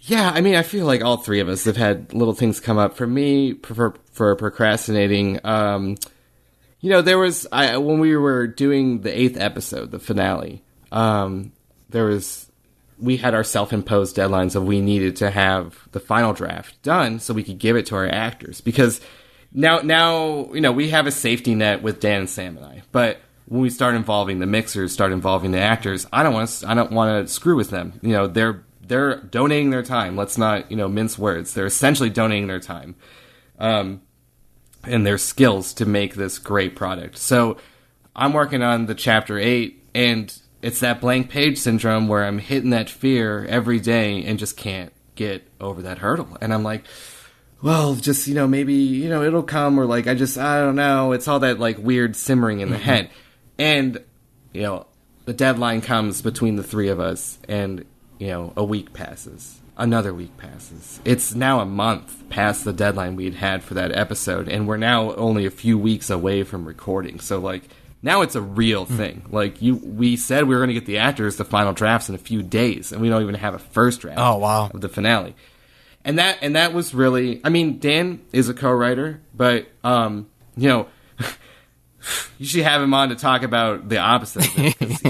Yeah, I mean, I feel like all three of us have had little things come up. For me, for procrastinating, there was, when we were doing the 8th episode, the finale, we had our self-imposed deadlines of we needed to have the final draft done so we could give it to our actors. Because now we have a safety net with Dan and Sam and I, but when we start involving the mixers, start involving the actors, I don't want to screw with them. They're donating their time. Let's not, mince words. They're essentially donating their time and their skills to make this great product. So I'm working on the Chapter 8, and it's that blank page syndrome where I'm hitting that fear every day and just can't get over that hurdle. And I'm like, well, just, maybe, it'll come, or like, I don't know. It's all that like weird simmering in the head. And, the deadline comes between the three of us, and a week passes. Another week passes. It's now a month past the deadline we'd had for that episode, and we're now only a few weeks away from recording. So, like, now it's a real thing. Like, we said we were going to get the actors the final drafts in a few days, and we don't even have a first draft of the finale. And that was really... I mean, Dan is a co-writer, but, you should have him on to talk about the opposite of it, because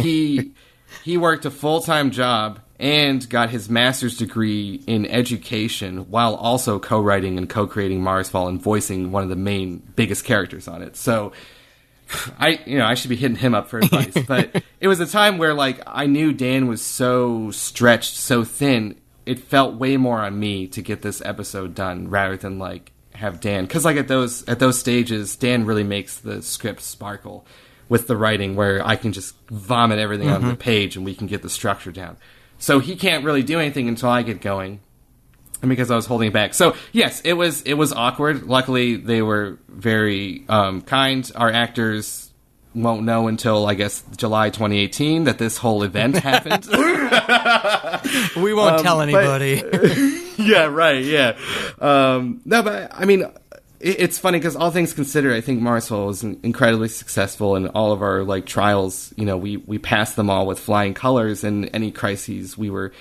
he worked a full-time job and got his master's degree in education while also co-writing and co-creating Marsfall and voicing one of the biggest characters on it. So I should be hitting him up for advice. But it was a time where, like, I knew Dan was so stretched, so thin, it felt way more on me to get this episode done rather than, like, have Dan. Because, like, at those stages, Dan really makes the script sparkle with the writing, where I can just vomit everything onto the page and we can get the structure down. So he can't really do anything until I get going, and because I was holding back. So yes, it was awkward. Luckily, they were very kind. Our actors won't know until, I guess, July 2018 that this whole event happened. We won't tell anybody. Yeah, right. Yeah. No, but I mean, it's funny because all things considered, I think Marsfall was incredibly successful, in all of our like trials. We passed them all with flying colors, and any crises we were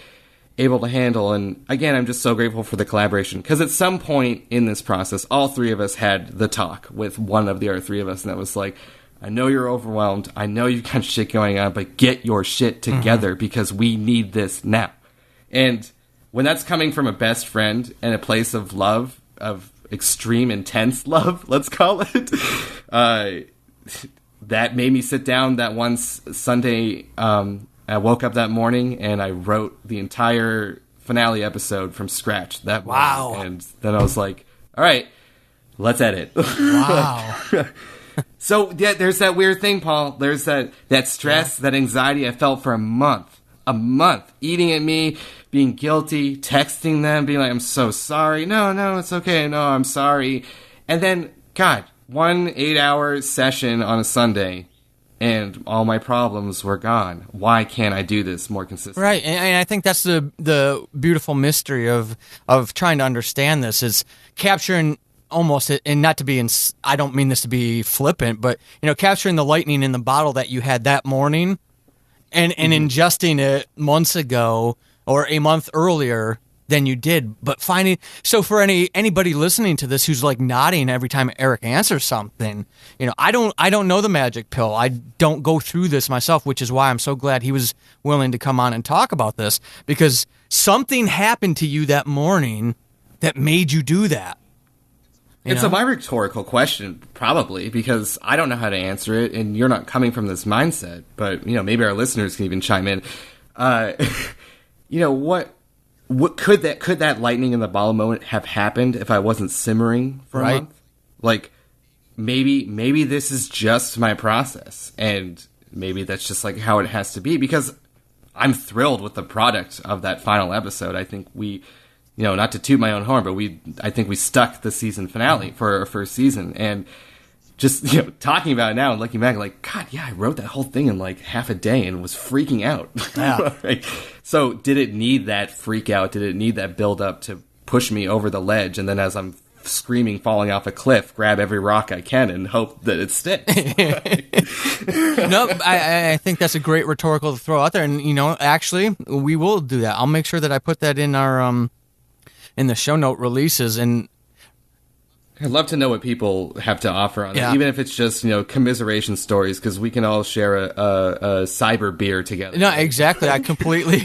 able to handle. And again, I'm just so grateful for the collaboration, because at some point in this process, all three of us had the talk with one of the other three of us, and that was like, I know you're overwhelmed. I know you've got shit going on, but get your shit together because we need this now. And when that's coming from a best friend and a place of love, of extreme intense love, let's call it. That made me sit down that one Sunday. I woke up that morning and I wrote the entire finale episode from scratch that morning. Wow. And then I was like, all right, let's edit. Wow. So, yeah, there's that weird thing, Paul. There's that stress, that anxiety I felt for a month, eating at me, being guilty, texting them, being like, I'm so sorry. No, it's okay. No, I'm sorry. And then, God, 1 8-hour session on a Sunday, and all my problems were gone. Why can't I do this more consistently? Right, and I think that's the beautiful mystery of trying to understand this, is capturing almost, and not to be, I don't mean this to be flippant, but capturing the lightning in the bottle that you had that morning, and ingesting it months ago or a month earlier than you did, but finding, so for anybody listening to this who's like nodding every time Erik answers something, I don't know the magic pill. I don't go through this myself, which is why I'm so glad he was willing to come on and talk about this, because something happened to you that morning that made you do that. It's my rhetorical question, probably, because I don't know how to answer it, and you're not coming from this mindset, but maybe our listeners can even chime in. What could that lightning in the bottle moment have happened if I wasn't simmering for a month? Like, maybe this is just my process, and maybe that's just like how it has to be, because I'm thrilled with the product of that final episode. I think we, not to toot my own horn, but I think we stuck the season finale for our first season, and just, talking about it now and looking back, like, God, yeah, I wrote that whole thing in like half a day and was freaking out. Yeah. Right? So did it need that freak out? Did it need that build up to push me over the ledge? And then as I'm screaming, falling off a cliff, grab every rock I can and hope that it sticks. No, I think that's a great rhetorical to throw out there. And, actually, we will do that. I'll make sure that I put that in our, in the show note releases. And I'd love to know what people have to offer on it, even if it's just, commiseration stories, because we can all share a cyber beer together. No, exactly. I completely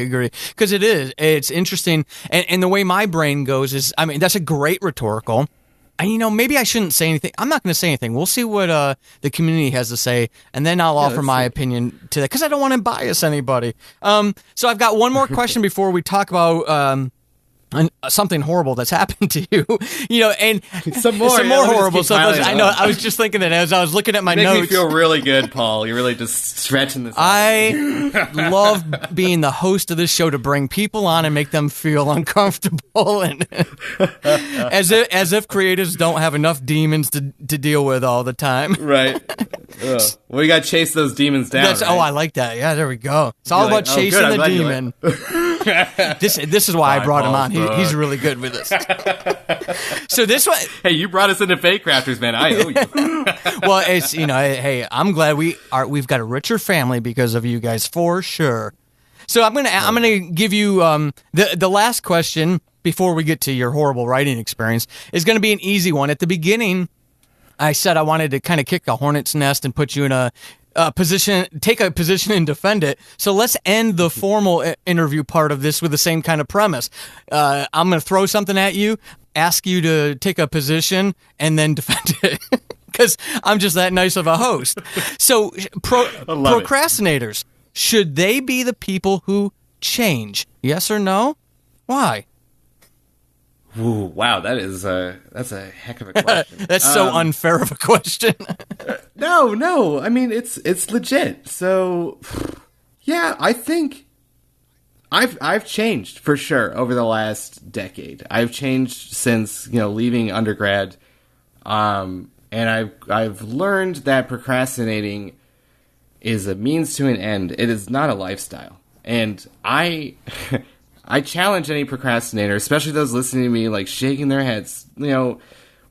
agree. Because it's interesting. And the way my brain goes is, that's a great rhetorical. And, maybe I shouldn't say anything. I'm not going to say anything. We'll see what the community has to say, and then I'll offer my opinion to that, because I don't want to bias anybody. So I've got one more question before we talk about something horrible that's happened to you, and some more horrible stuff. I know. I was just thinking that as I was looking at my notes. Makes me feel really good, Paul. You're really just stretching this. I love being the host of this show, to bring people on and make them feel uncomfortable, and as if creatives don't have enough demons to deal with all the time. Right. Well, we got to chase those demons down. Right? Oh, I like that. Yeah, there we go. It's all about chasing the demon. This is why I brought him on. He's really good with this. So this one, hey, you brought us into Fake Crafters, man. I owe you. Well, it's hey, I'm glad we've got a richer family because of you guys, for sure. So I'm gonna give you the last question before we get to your horrible writing experience is going to be an easy one. At the beginning, I said I wanted to kind of kick a hornet's nest and put you in a position, take a position and defend it. So let's end the formal interview part of this with the same kind of premise. I'm going to throw something at you, ask you to take a position, and then defend it. Because I'm just that nice of a host. So procrastinators, should they be the people who change? Yes or no? Why? Ooh, wow, that's a heck of a question. That's so unfair of a question. No. I mean, it's legit. So, yeah, I think I've changed for sure over the last decade. I've changed since leaving undergrad, and I've learned that procrastinating is a means to an end. It is not a lifestyle, and I challenge any procrastinator, especially those listening to me, like shaking their heads,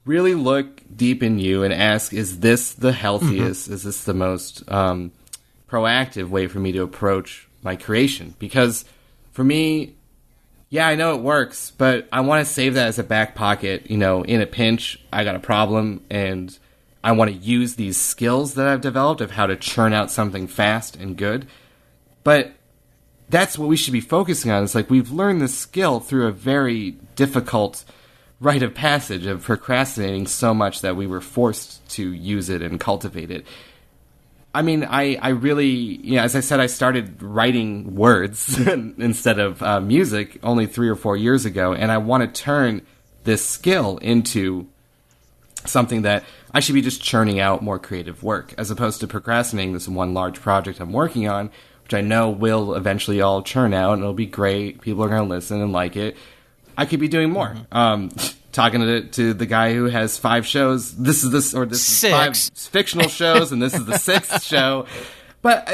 really look deep in you and ask, is this the healthiest? Mm-hmm. Is this the most proactive way for me to approach my creation? Because for me, yeah, I know it works, but I want to save that as a back pocket. In a pinch, I got a problem, and I want to use these skills that I've developed of how to churn out something fast and good. But that's what we should be focusing on. It's like we've learned this skill through a very difficult rite of passage of procrastinating so much that we were forced to use it and cultivate it. I mean, I really, as I said, I started writing words instead of music only 3 or 4 years ago, and I want to turn this skill into something that I should be just churning out more creative work, as opposed to procrastinating this one large project I'm working on, which I know will eventually all churn out, and it'll be great. People are going to listen and like it. I could be doing more. Talking to the guy who has 5 shows. This is 5 fictional shows, and this is the 6th show. But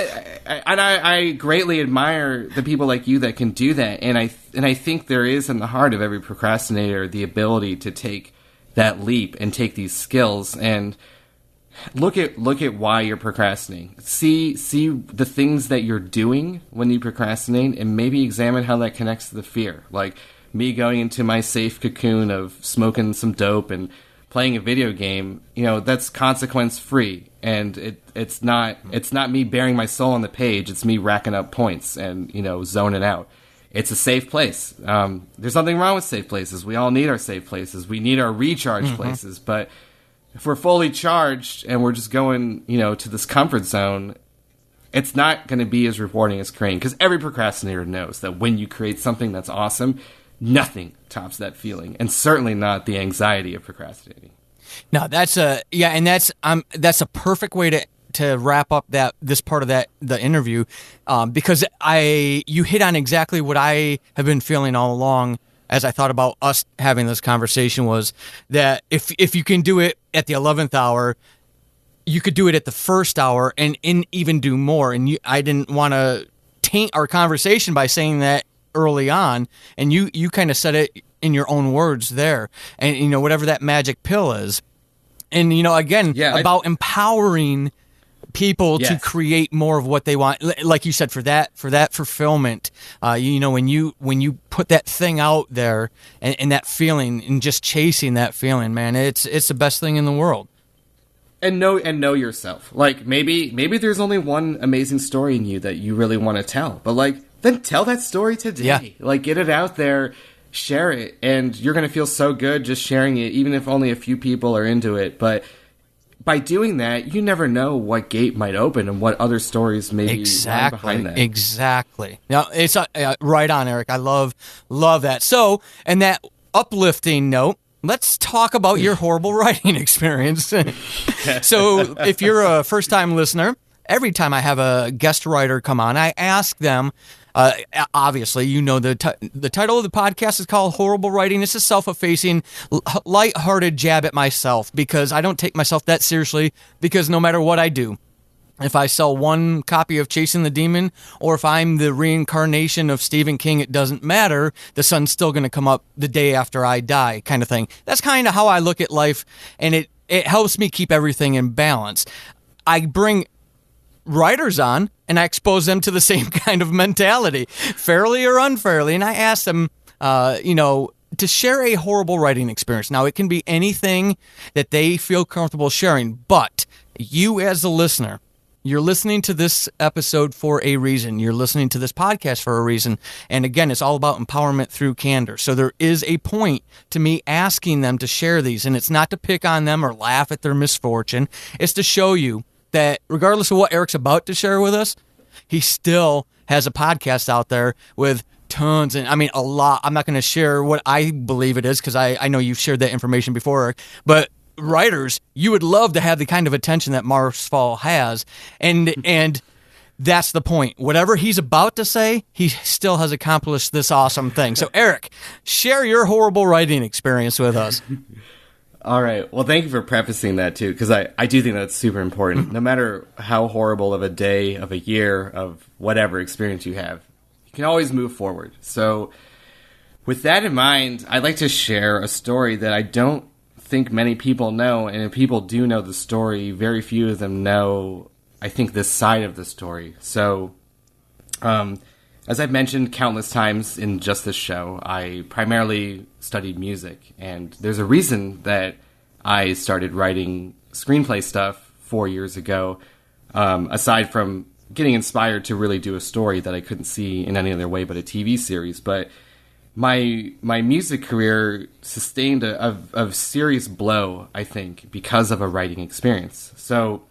I greatly admire the people like you that can do that, and I think there is in the heart of every procrastinator the ability to take that leap and take these skills and look at why you're procrastinating. See the things that you're doing when you procrastinate, and maybe examine how that connects to the fear. Like me going into my safe cocoon of smoking some dope and playing a video game, that's consequence free, and it's not me bearing my soul on the page. It's me racking up points and zoning out. It's a safe place. There's nothing wrong with safe places. We all need our safe places. We need our recharge places. But if we're fully charged and we're just going to this comfort zone, it's not going to be as rewarding as creating. Because every procrastinator knows that when you create something that's awesome, nothing tops that feeling, and certainly not the anxiety of procrastinating. No, that's a perfect way to wrap up this part of the interview, because you hit on exactly what I have been feeling all along as I thought about us having this conversation, was that if you can do it at the 11th hour, you could do it at the first hour and even do more. And I didn't want to taint our conversation by saying that early on, and you kind of said it in your own words there, and whatever that magic pill is, and about empowering people to create more of what they want, like you said, for that fulfillment. When you put that thing out there and that feeling and just chasing that feeling, man, it's the best thing in the world. And know yourself. Like maybe there's only one amazing story in you that you really want to tell, but then tell that story today. Yeah. Get it out there, share it, and you're going to feel so good just sharing it, even if only a few people are into it. But by doing that, you never know what gate might open and what other stories may be behind that. Exactly. Now, it's right on, Erik. I love that. So, and that uplifting note, let's talk about your horrible writing experience. So, if you're a first-time listener, every time I have a guest writer come on, I ask them, obviously, the title of the podcast is called Horrible Writing. It's a self-effacing, light-hearted jab at myself, because I don't take myself that seriously, because no matter what I do, if I sell one copy of Chasing the Demon, or if I'm the reincarnation of Stephen King, it doesn't matter. The sun's still going to come up the day after I die, kind of thing. That's kind of how I look at life, and it helps me keep everything in balance. I bring writers on, and I expose them to the same kind of mentality, fairly or unfairly, and I ask them, to share a horrible writing experience. Now, it can be anything that they feel comfortable sharing, but you as a listener, you're listening to this episode for a reason. You're listening to this podcast for a reason. And again, it's all about empowerment through candor. So there is a point to me asking them to share these, and it's not to pick on them or laugh at their misfortune. It's to show you that regardless of what Erik's about to share with us, he still has a podcast out there with tons, and a lot. I'm not going to share what I believe it is, because I know you've shared that information before, Erik, but writers, you would love to have the kind of attention that Marsfall has, and that's the point. Whatever he's about to say, he still has accomplished this awesome thing. So, Erik, share your horrible writing experience with us. All right. Well, thank you for prefacing that, too, because I do think that's super important. No matter how horrible of a day, of a year, of whatever experience you have, you can always move forward. So with that in mind, I'd like to share a story that I don't think many people know. And if people do know the story, very few of them know, I think, this side of the story. So as I've mentioned countless times in just this show, I primarily studied music, and there's a reason that I started writing screenplay stuff 4 years ago, aside from getting inspired to really do a story that I couldn't see in any other way but a TV series. But my music career sustained a serious blow, I think, because of a writing experience. So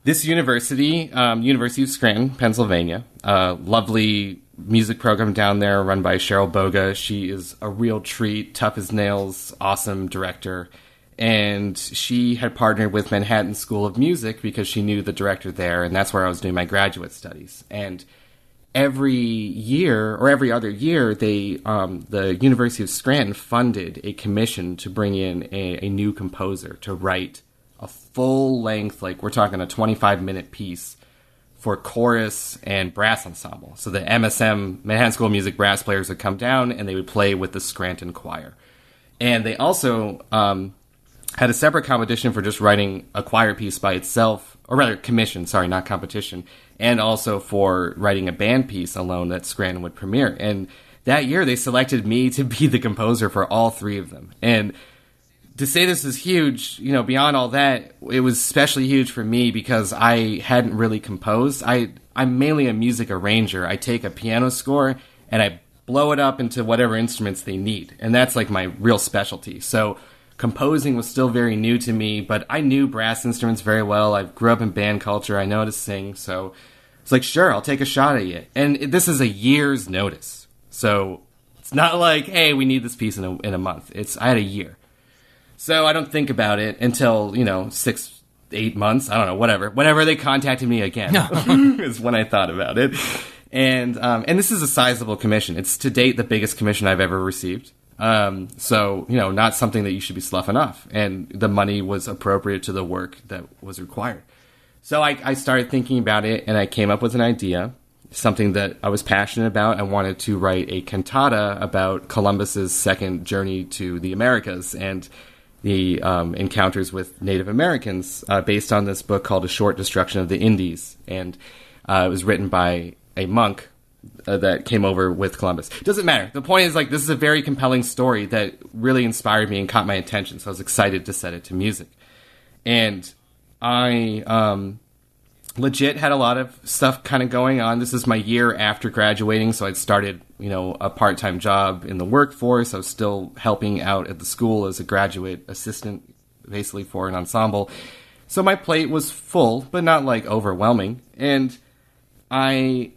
this university, University of Scranton, Pennsylvania, lovely music program down there run by Cheryl Boga. She is a real treat, tough as nails, awesome director. And she had partnered with Manhattan School of Music because she knew the director there, and that's where I was doing my graduate studies. And every year, or every other year, they the University of Scranton funded a commission to bring in a new composer to write a full-length, like we're talking a 25-minute piece for chorus and brass ensemble. So the MSM, Manhattan School of Music brass players would come down and they would play with the Scranton Choir. And they also had a separate competition for just writing a choir piece by itself, or rather commission, sorry, not competition, and also for writing a band piece alone that Scranton would premiere. And that year they selected me to be the composer for all three of them. And to say this is huge, you know, beyond all that, it was especially huge for me because I hadn't really composed. I'm mainly a music arranger. I take a piano score and I blow it up into whatever instruments they need. And that's like my real specialty. So composing was still very new to me, but I knew brass instruments very well. I grew up in band culture. I know how to sing. So it's like, sure, I'll take a shot at it. And this is a year's notice. So it's not like, hey, we need this piece in a month. I had a year. So I don't think about it until, 6-8 months. I don't know, whatever. Whenever they contacted me again is when I thought about it. And this is a sizable commission. It's to date the biggest commission I've ever received. So, not something that you should be sloughing off. And the money was appropriate to the work that was required. So I started thinking about it, and I came up with an idea, something that I was passionate about. I wanted to write a cantata about Columbus's second journey to the Americas and the encounters with Native Americans based on this book called A Short Destruction of the Indies. And it was written by a monk that came over with Columbus. It doesn't matter. The point is, this is a very compelling story that really inspired me and caught my attention, so I was excited to set it to music. And I legit had a lot of stuff kind of going on. This is my year after graduating, so I'd started, a part-time job in the workforce. I was still helping out at the school as a graduate assistant, basically for an ensemble. So my plate was full, but not, overwhelming. And I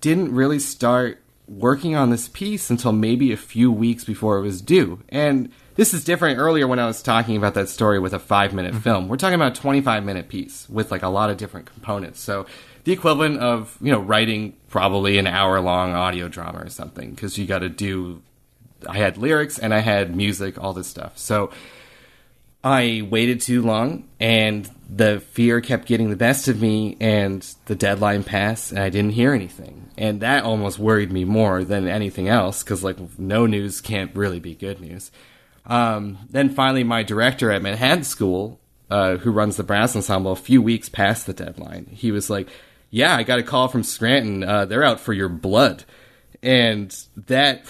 didn't really start working on this piece until maybe a few weeks before it was due. And this is different earlier when I was talking about that story with a 5-minute film. We're talking about a 25-minute piece with a lot of different components. So the equivalent of, writing probably an hour-long audio drama or something, because you got to do, I had lyrics and I had music, all this stuff. So I waited too long, and the fear kept getting the best of me, and the deadline passed, and I didn't hear anything. And that almost worried me more than anything else, because, no news can't really be good news. Then finally, my director at Manhattan School, who runs the brass ensemble, a few weeks past the deadline, he was like, yeah, I got a call from Scranton. They're out for your blood. And that,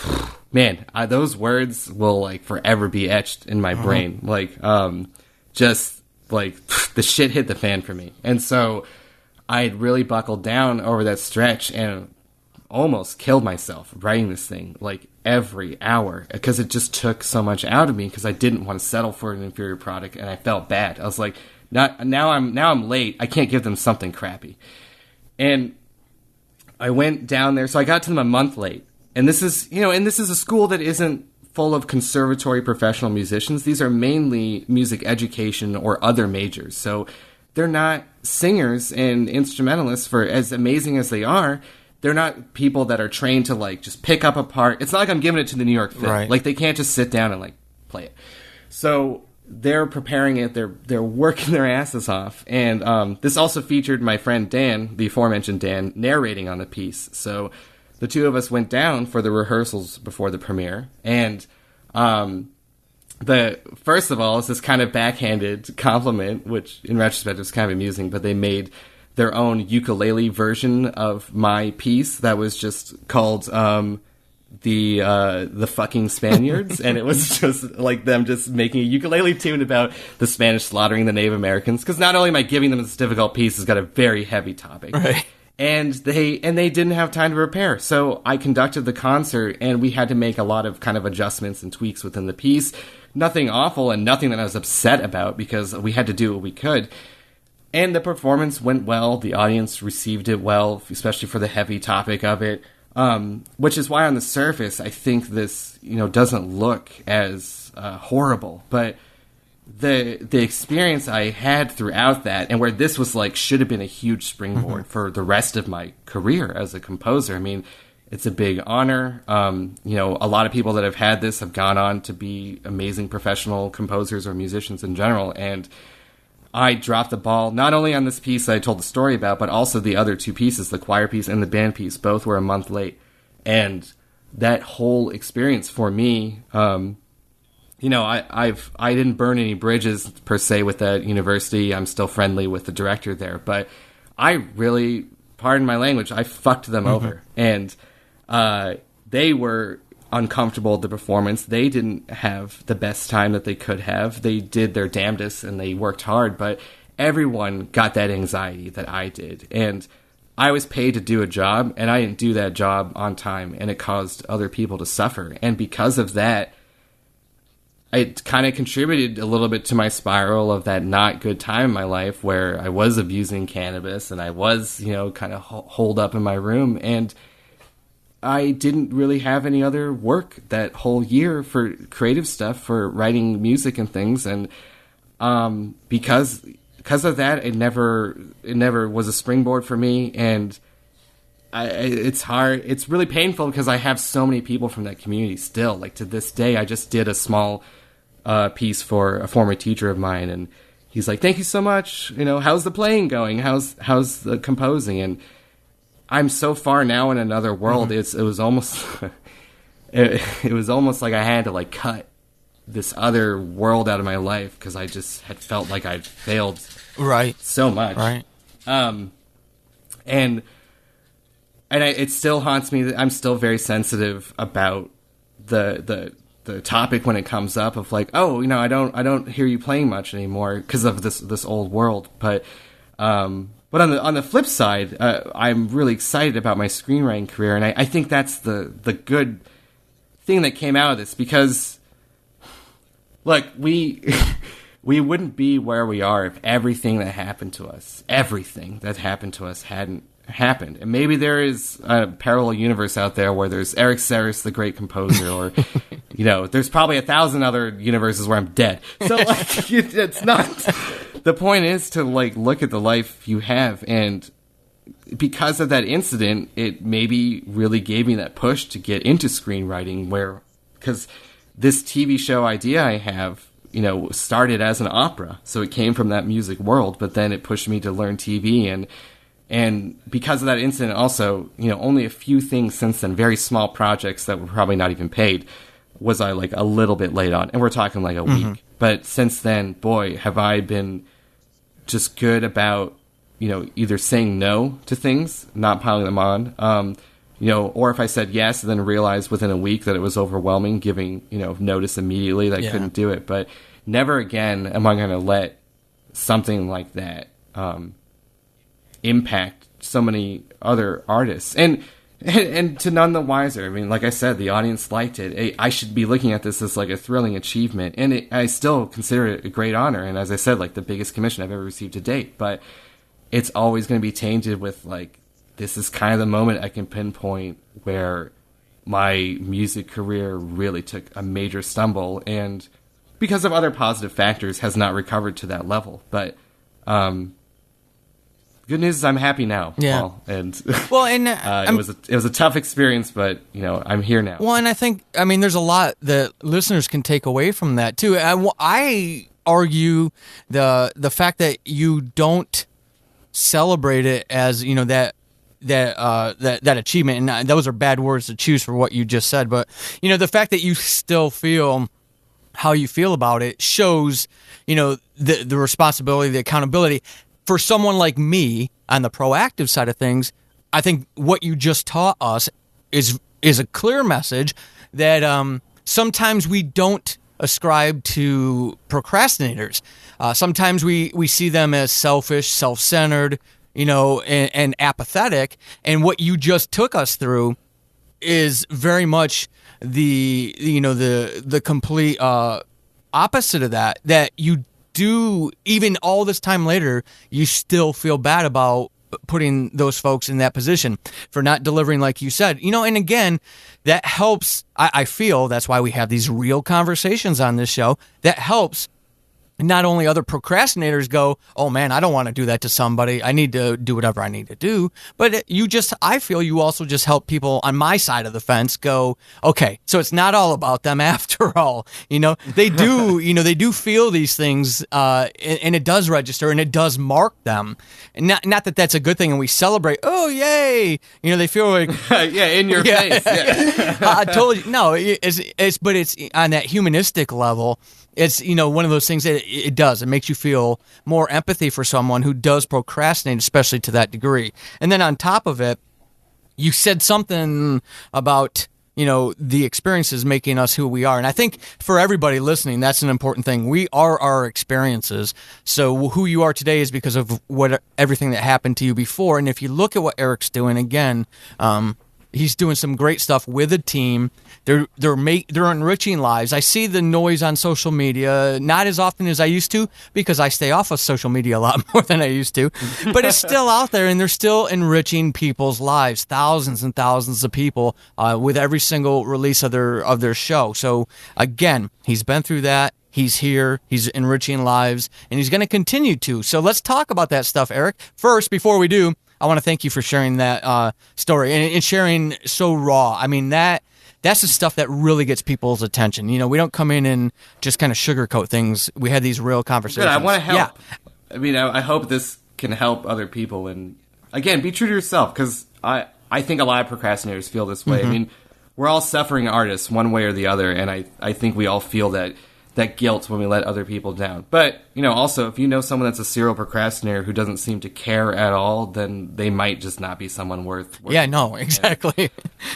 man, those words will forever be etched in my brain. The shit hit the fan for me. And so I had really buckled down over that stretch and almost killed myself writing this thing every hour, because it just took so much out of me, because I didn't want to settle for an inferior product, and I felt bad. I was like, now I'm late. I can't give them something crappy. And I went down there, so I got to them a month late. And this is, this is a school that isn't full of conservatory professional musicians. These are mainly music education or other majors. So they're not singers and instrumentalists, for as amazing as they are. They're not people that are trained to just pick up a part. It's not like I'm giving it to the New York Phil. Right. They can't just sit down and play it. So they're preparing it. They're working their asses off. And this also featured my friend Dan, the aforementioned Dan, narrating on the piece. So the two of us went down for the rehearsals before the premiere. And first of all, it's this kind of backhanded compliment, which in retrospect was kind of amusing, but they made their own ukulele version of my piece that was just called the fucking Spaniards, and it was just them just making a ukulele tune about the Spanish slaughtering the Native Americans, because not only am I giving them this difficult piece, it's got a very heavy topic. Right. And they didn't have time to prepare. So I conducted the concert, and we had to make a lot of kind of adjustments and tweaks within the piece. Nothing awful and nothing that I was upset about, because we had to do what we could. And the performance went well. The audience received it well, especially for the heavy topic of it. Which is why on the surface, I think this, doesn't look as horrible. But the experience I had throughout that, and where this was should have been a huge springboard for the rest of my career as a composer. I mean, it's a big honor. A lot of people that have had this have gone on to be amazing professional composers or musicians in general. And I dropped the ball, not only on this piece that I told the story about, but also the other two pieces, the choir piece and the band piece. Both were a month late. And that whole experience for me, I didn't burn any bridges per se with that university. I'm still friendly with the director there, but I really, pardon my language, I fucked them over. And they were uncomfortable with the performance. They didn't have the best time that they could have. They did their damnedest and they worked hard, but everyone got that anxiety that I did. And I was paid to do a job, and I didn't do that job on time, and it caused other people to suffer. And because of that, it kind of contributed a little bit to my spiral of that not good time in my life where I was abusing cannabis and I was, kind of holed up in my room. And I didn't really have any other work that whole year for creative stuff, for writing music and things. And because of that, it never was a springboard for me. And it's hard. It's really painful because I have so many people from that community still. To this day, I just did a small piece for a former teacher of mine, and he's like, "Thank you so much. How's the playing going? How's the composing?" And I'm so far now in another world. It was almost it was almost like I had to cut this other world out of my life because I just had felt like I'd failed so much. Right. And it still haunts me. I'm still very sensitive about the topic when it comes up of I don't hear you playing much anymore because of this old world. But on the flip side, I'm really excited about my screenwriting career, and I think that's the good thing that came out of this, because we wouldn't be where we are if everything that happened to us hadn't happened. And maybe there is a parallel universe out there where there's Erik Saras, the great composer, or there's probably 1,000 other universes where I'm dead. So it's not. The point is to look at the life you have, and because of that incident, it maybe really gave me that push to get into screenwriting, because this TV show idea I have, started as an opera, so it came from that music world, but then it pushed me to learn TV, and because of that incident also, only a few things since then, very small projects that were probably not even paid, was I a little bit late on, and we're talking a week. But since then, boy, have I been just good about, either saying no to things, not piling them on, or if I said yes and then realized within a week that it was overwhelming, giving, notice immediately that I couldn't do it. But never again am I going to let something like that impact so many other artists. And to none the wiser. I mean, like I said, the audience liked it. I should be looking at this as a thrilling achievement, and I still consider it a great honor. And as I said, the biggest commission I've ever received to date. But it's always going to be tainted with this is kind of the moment I can pinpoint where my music career really took a major stumble, and because of other positive factors, has not recovered to that level. But good news is I'm happy now. Yeah. Paul, and it was a tough experience, but I'm here now. Well, and I think there's a lot that listeners can take away from that too. I argue the fact that you don't celebrate it as that achievement, and those are bad words to choose for what you just said, but the fact that you still feel how you feel about it shows the responsibility, the accountability. For someone like me on the proactive side of things, I think what you just taught us is a clear message that sometimes we don't ascribe to procrastinators. Sometimes we see them as selfish, self-centered, and apathetic. And what you just took us through is very much the complete opposite of that. That you do, even all this time later, you still feel bad about putting those folks in that position for not delivering like you said. And again, that helps. I feel that's why we have these real conversations on this show. That helps not only other procrastinators go, oh man, I don't want to do that to somebody. I need to do whatever I need to do. But I feel you also just help people on my side of the fence go, okay, so it's not all about them after all. They do, they do feel these things, and it does register and it does mark them. And not that that's a good thing and we celebrate, oh yay, they feel like yeah, in your face. Yeah. Totally. No, but it's on that humanistic level. It's, one of those things that it does. It makes you feel more empathy for someone who does procrastinate, especially to that degree. And then on top of it, you said something about, the experiences making us who we are. And I think for everybody listening, that's an important thing. We are our experiences. So who you are today is because of everything that happened to you before. And if you look at what Erik's doing, again, he's doing some great stuff with a team. They're enriching lives. I see the noise on social media, not as often as I used to, because I stay off of social media a lot more than I used to. But it's still out there, and they're still enriching people's lives, thousands and thousands of people with every single release of their show. So again, he's been through that. He's here. He's enriching lives, and he's going to continue to. So let's talk about that stuff, Erik. First, before we do, I want to thank you for sharing that story and sharing so raw. I mean, that's the stuff that really gets people's attention. We don't come in and just kind of sugarcoat things. We had these real conversations. Good, I want to help. Yeah. I mean, I hope this can help other people. And again, be true to yourself, because I think a lot of procrastinators feel this way. Mm-hmm. I mean, we're all suffering artists one way or the other, and I think we all feel that guilt when we let other people down. But, also, if you know someone that's a serial procrastinator who doesn't seem to care at all, then they might just not be someone worth yeah, no, exactly.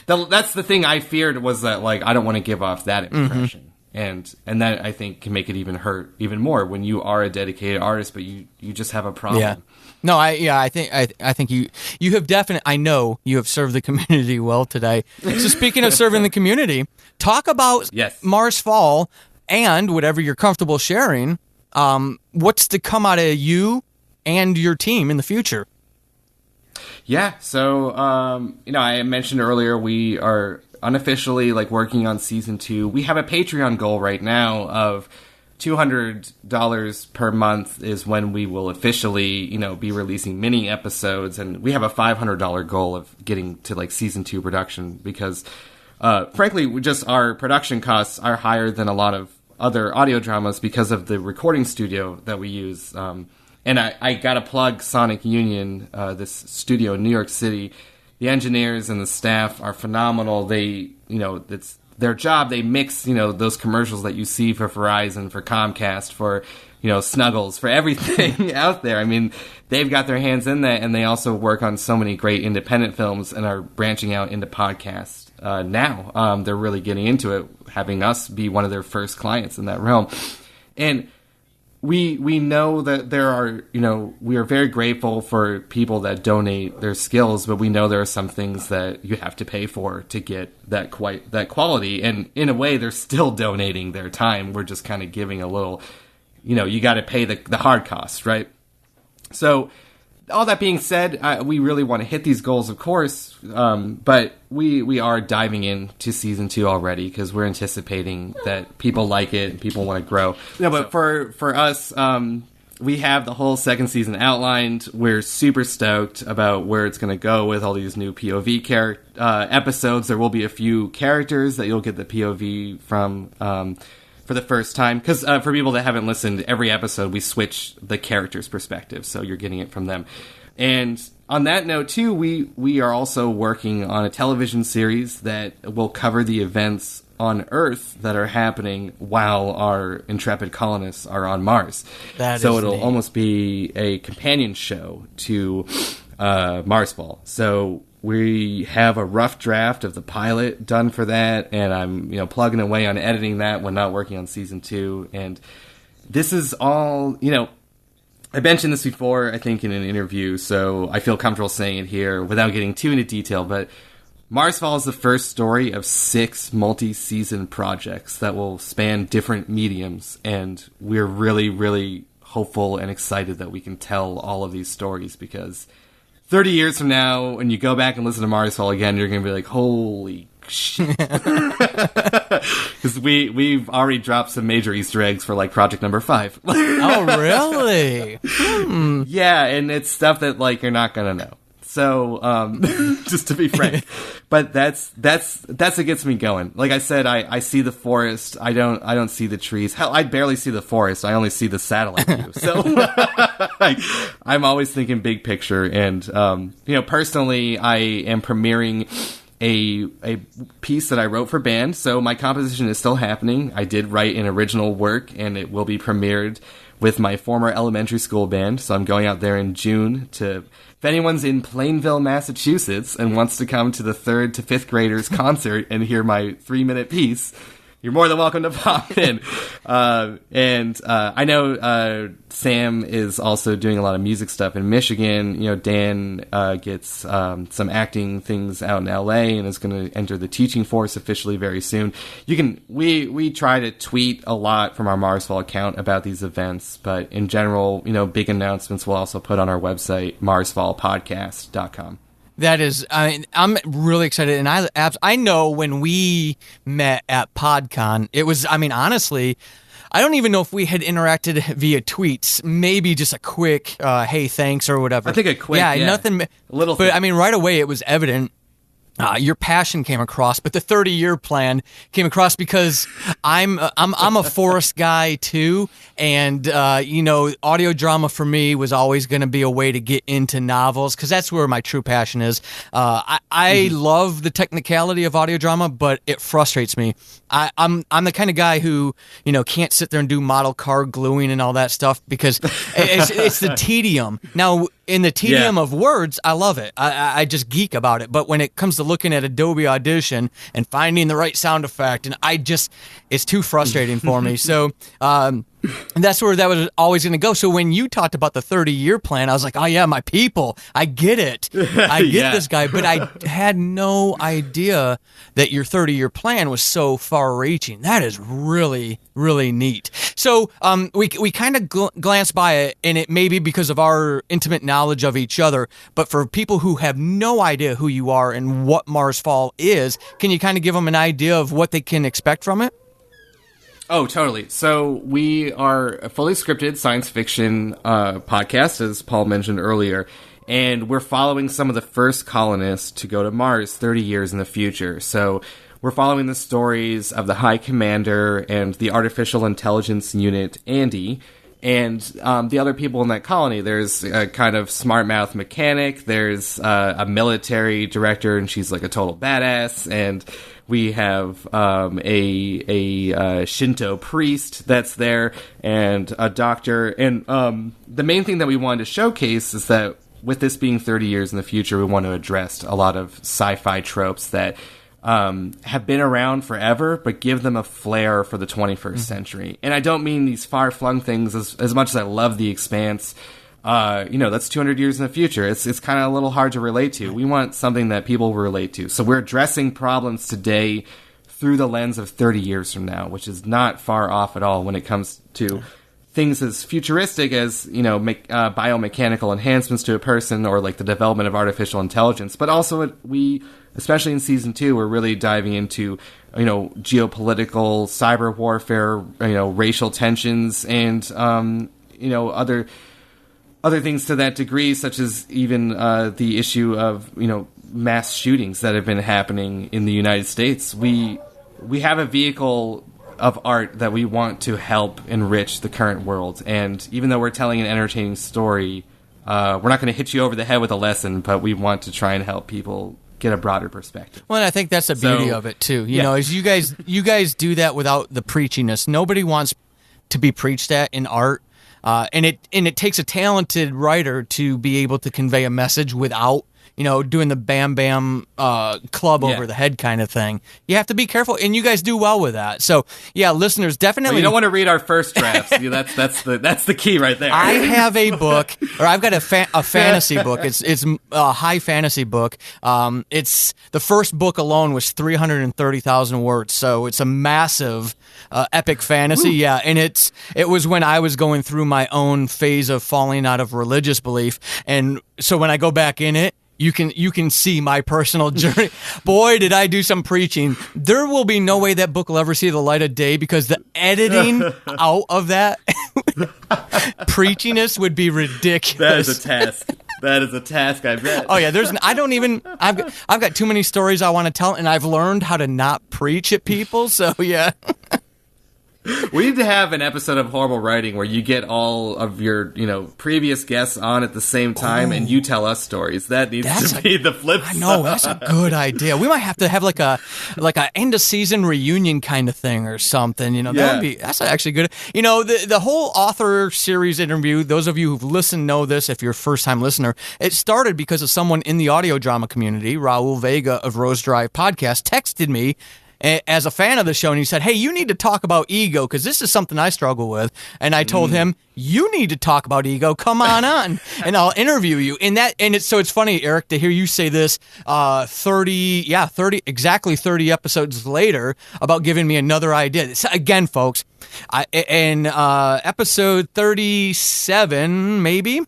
That's the thing I feared, was that, I don't want to give off that impression. Mm-hmm. And that, I think, can make it even hurt even more when you are a dedicated artist, but you just have a problem. Yeah. No, I think you have I know you have served the community well today. So speaking of serving the community, talk about Marsfall. And whatever you're comfortable sharing, what's to come out of you and your team in the future? Yeah, so, I mentioned earlier we are unofficially, working on Season 2. We have a Patreon goal right now of $200 per month is when we will officially, be releasing mini episodes. And we have a $500 goal of getting to, Season 2 production because, frankly, our production costs are higher than a lot of other audio dramas because of the recording studio that we use. And I got to plug Sonic Union, this studio in New York City. The engineers and the staff are phenomenal. They, it's their job. They mix, those commercials that you see for Verizon, for Comcast, for, Snuggles, for everything out there. I mean, they've got their hands in that, and they also work on so many great independent films and are branching out into podcasts. Now they're really getting into it, having us be one of their first clients in that realm. And we know that there are, we are very grateful for people that donate their skills, but we know there are some things that you have to pay for to get that quality. And in a way, they're still donating their time. We're just kind of giving a little, you got to pay the hard costs, right? So all that being said, we really want to hit these goals, of course, but we are diving into Season 2 already because we're anticipating that people like it and people want to grow. No, but for us, we have the whole second season outlined. We're super stoked about where it's going to go with all these new POV episodes. There will be a few characters that you'll get the POV from for the first time. Because for people that haven't listened, every episode we switch the character's perspective, so you're getting it from them. And on that note, too, we are also working on a television series that will cover the events on Earth that are happening while our intrepid colonists are on Mars. So it'll almost be a companion show to Marsfall. So we have a rough draft of the pilot done for that, and I'm plugging away on editing that when not working on Season 2. And this is all, I mentioned this before, I think, in an interview, so I feel comfortable saying it here without getting too into detail, but Marsfall is the first story of 6 multi-season projects that will span different mediums, and we're really, really hopeful and excited that we can tell all of these stories, because 30 years from now, when you go back and listen to Marsfall again, you're going to be like, holy shit. Because we've already dropped some major Easter eggs for, like, project number 5. Oh, really? Yeah, and it's stuff that, like, you're not going to know. So, just to be frank, but that's what gets me going. Like I said, I see the forest. I don't see the trees. Hell, I barely see the forest. I only see the satellite view. So, I'm always thinking big picture. And, personally, I am premiering a piece that I wrote for band. So my composition is still happening. I did write an original work, and it will be premiered with my former elementary school band. So I'm going out there in June to... If anyone's in Plainville, Massachusetts, and wants to come to the 3rd to 5th graders concert and hear my 3-minute piece, you're more than welcome to pop in. I know Sam is also doing a lot of music stuff in Michigan. Dan gets some acting things out in LA and is going to enter the teaching force officially very soon. We try to tweet a lot from our Marsfall account about these events, but in general, big announcements we'll also put on our website, marsfallpodcast.com. That is, I'm really excited, and I know when we met at PodCon, it was, honestly, I don't even know if we had interacted via tweets, maybe just a quick, hey, thanks, or whatever. I think a quick, nothing, a little but thing. Right away it was evident. Your passion came across, but the 30-year plan came across because I'm a forest guy too, and audio drama for me was always going to be a way to get into novels because that's where my true passion is. I love the technicality of audio drama, but it frustrates me. I'm the kind of guy who can't sit there and do model car gluing and all that stuff because it's the tedium. Now, in the tedium of words, I love it. I just geek about it. But when it comes to looking at Adobe Audition and finding the right sound effect, and it's too frustrating for me. So that's where that was always going to go. So when you talked about the 30-year plan, I was like, oh yeah, my people, I get it. I get this guy. But I had no idea that your 30-year plan was so far-reaching. That is really, really neat. So we kind of glance by it, and it may be because of our intimate knowledge of each other, but for people who have no idea who you are and what Marsfall is, can you kind of give them an idea of what they can expect from it? Oh, totally. So we are a fully scripted science fiction podcast, as Paul mentioned earlier, and we're following some of the first colonists to go to Mars 30 years in the future. So we're following the stories of the High Commander and the Artificial Intelligence Unit, Andy, and the other people in that colony. There's a kind of smart mouth mechanic, there's a military director, and she's like a total badass, and we have a Shinto priest that's there, and a doctor. And the main thing that we wanted to showcase is that with this being 30 years in the future, we want to address a lot of sci-fi tropes that have been around forever, but give them a flair for the 21st century. And I don't mean these far-flung things as much as I love The Expanse. That's 200 years in the future. It's kind of a little hard to relate to. We want something that people will relate to. So we're addressing problems today through the lens of 30 years from now, which is not far off at all when it comes to things as futuristic as, biomechanical enhancements to a person or like the development of artificial intelligence. But also we, especially in season 2, we're really diving into, geopolitical, cyber warfare, racial tensions, and, other things to that degree, such as even the issue of, mass shootings that have been happening in the United States. We have a vehicle of art that we want to help enrich the current world. And even though we're telling an entertaining story, we're not going to hit you over the head with a lesson, but we want to try and help people get a broader perspective. Well, and I think that's the beauty of it too. You know, is you guys do that without the preachiness. Nobody wants to be preached at in art. And it takes a talented writer to be able to convey a message without doing the bam bam club over the head kind of thing. You have to be careful, and you guys do well with that. So yeah, listeners, definitely. Well, you don't want to read our first drafts. That's the key right there. I have a book, or I've got a fantasy book. It's a high fantasy book. It's the first book alone was 330,000 words, so it's a massive epic fantasy. Woo. Yeah, and it was when I was going through my own phase of falling out of religious belief, and so when I go back in it, you can see my personal journey. Boy, did I do some preaching. There will be no way that book will ever see the light of day, because the editing out of that preachiness would be ridiculous. That is a task. That is a task, I bet. Oh yeah, I've got too many stories I want to tell, and I've learned how to not preach at people, so yeah. We need to have an episode of Horrible Writing where you get all of your, previous guests on at the same time, and you tell us stories. That needs to be the flip side. I know, that's a good idea. We might have to have like a end of season reunion kind of thing or something. That's actually good. The whole author series interview. Those of you who've listened know this. If you're a first time listener, it started because of someone in the audio drama community. Raul Vega of Rose Drive Podcast texted me as a fan of the show, and he said, "Hey, you need to talk about ego, because this is something I struggle with." And I told him, "You need to talk about ego. Come on, and I'll interview you." It's funny, Eric, to hear you say this 30 episodes later about giving me another idea. So again, folks, in episode 37, maybe,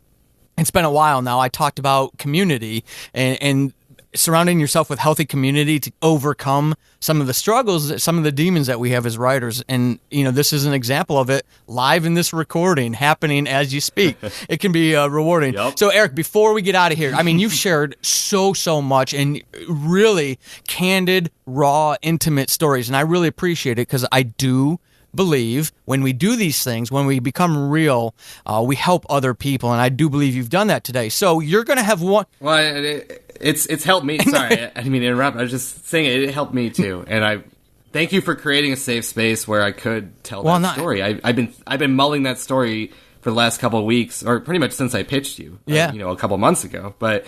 it's been a while now, I talked about community and surrounding yourself with healthy community to overcome some of the struggles, some of the demons that we have as writers. And, this is an example of it live in this recording happening as you speak. It can be rewarding. Yep. So, Eric, before we get out of here, you've shared so much and really candid, raw, intimate stories. And I really appreciate it, because I do believe when we do these things, when we become real, we help other people, and I do believe you've done that today. So you're going to have one. Well, it's helped me. Sorry, I didn't mean to interrupt. I was just saying it helped me too, and I thank you for creating a safe space where I could tell that story. I've been mulling that story for the last couple of weeks, or pretty much since I pitched you. A couple of months ago. But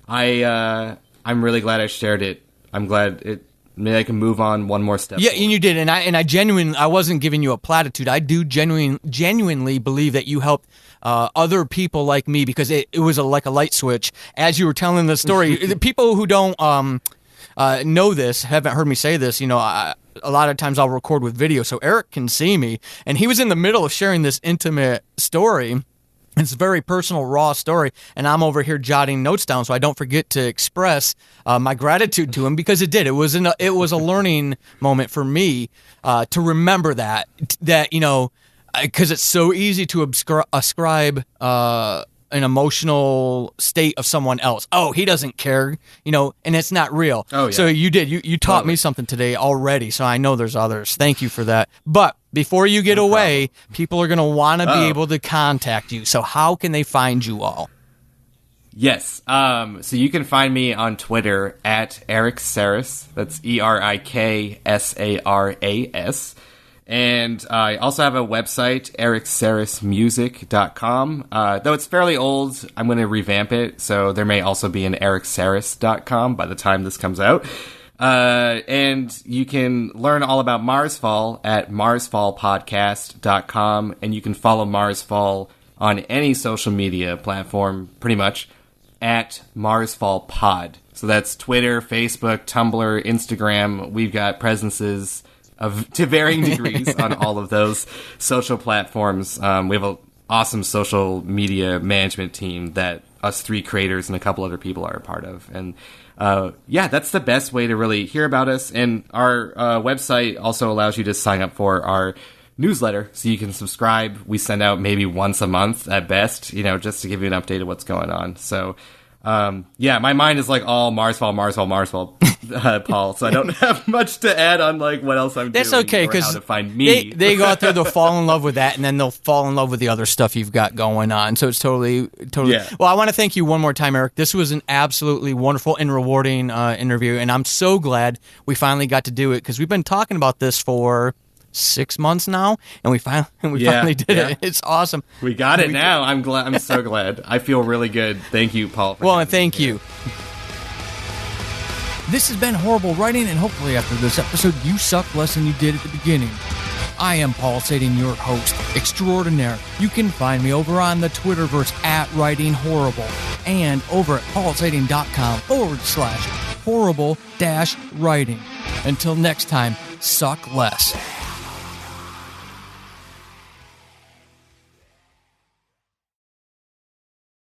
I'm really glad I shared it. I'm glad maybe I can move on one more step. Yeah, forward. And you did, and I wasn't giving you a platitude. I do genuinely believe that you helped other people like me, because it was like a light switch as you were telling the story. The people who don't know this, haven't heard me say this. A lot of times I'll record with video, so Eric can see me, and he was in the middle of sharing this intimate story. It's a very personal, raw story, and I'm over here jotting notes down so I don't forget to express my gratitude to him, because it did. It was a learning moment for me to remember that because it's so easy to ascribe an emotional state of someone else. Oh, he doesn't care, and it's not real. Oh, yeah. So you did. You taught me something today already, so I know there's others. Thank you for that. But before you get away, people are going to want to be able to contact you. So how can they find you all? Yes. So you can find me on Twitter at Erik Saras. That's ErikSaras. And I also have a website, eriksarasmusic.com. Though it's fairly old, I'm going to revamp it. So there may also be an eriksaras.com by the time this comes out. And you can learn all about Marsfall at marsfallpodcast.com. And you can follow Marsfall on any social media platform, pretty much, at marsfallpod. So that's Twitter, Facebook, Tumblr, Instagram. We've got presences to varying degrees on all of those social platforms. We have an awesome social media management team that us three creators and a couple other people are a part of. And that's the best way to really hear about us. And our website also allows you to sign up for our newsletter, so you can subscribe. We send out maybe once a month at best, just to give you an update of what's going on. So my mind is like all Marsfall, Paul, so I don't have much to add on what else I'm doing. That's okay, because how to find me. They go out there, they'll fall in love with that, and then they'll fall in love with the other stuff you've got going on. So it's totally. Yeah. Well, I want to thank you one more time, Eric. This was an absolutely wonderful and rewarding interview, and I'm so glad we finally got to do it, because we've been talking about this for 6 months now, and we finally did it. It's awesome. We got it now. I'm so glad. I feel really good. Thank you, Paul. And thank you. This has been Horrible Writing, and hopefully after this episode, you suck less than you did at the beginning. I am Paul Sading, your host extraordinaire. You can find me over on the Twitterverse at Writing Horrible and over at paulsading.com/horrible-writing. Until next time, suck less.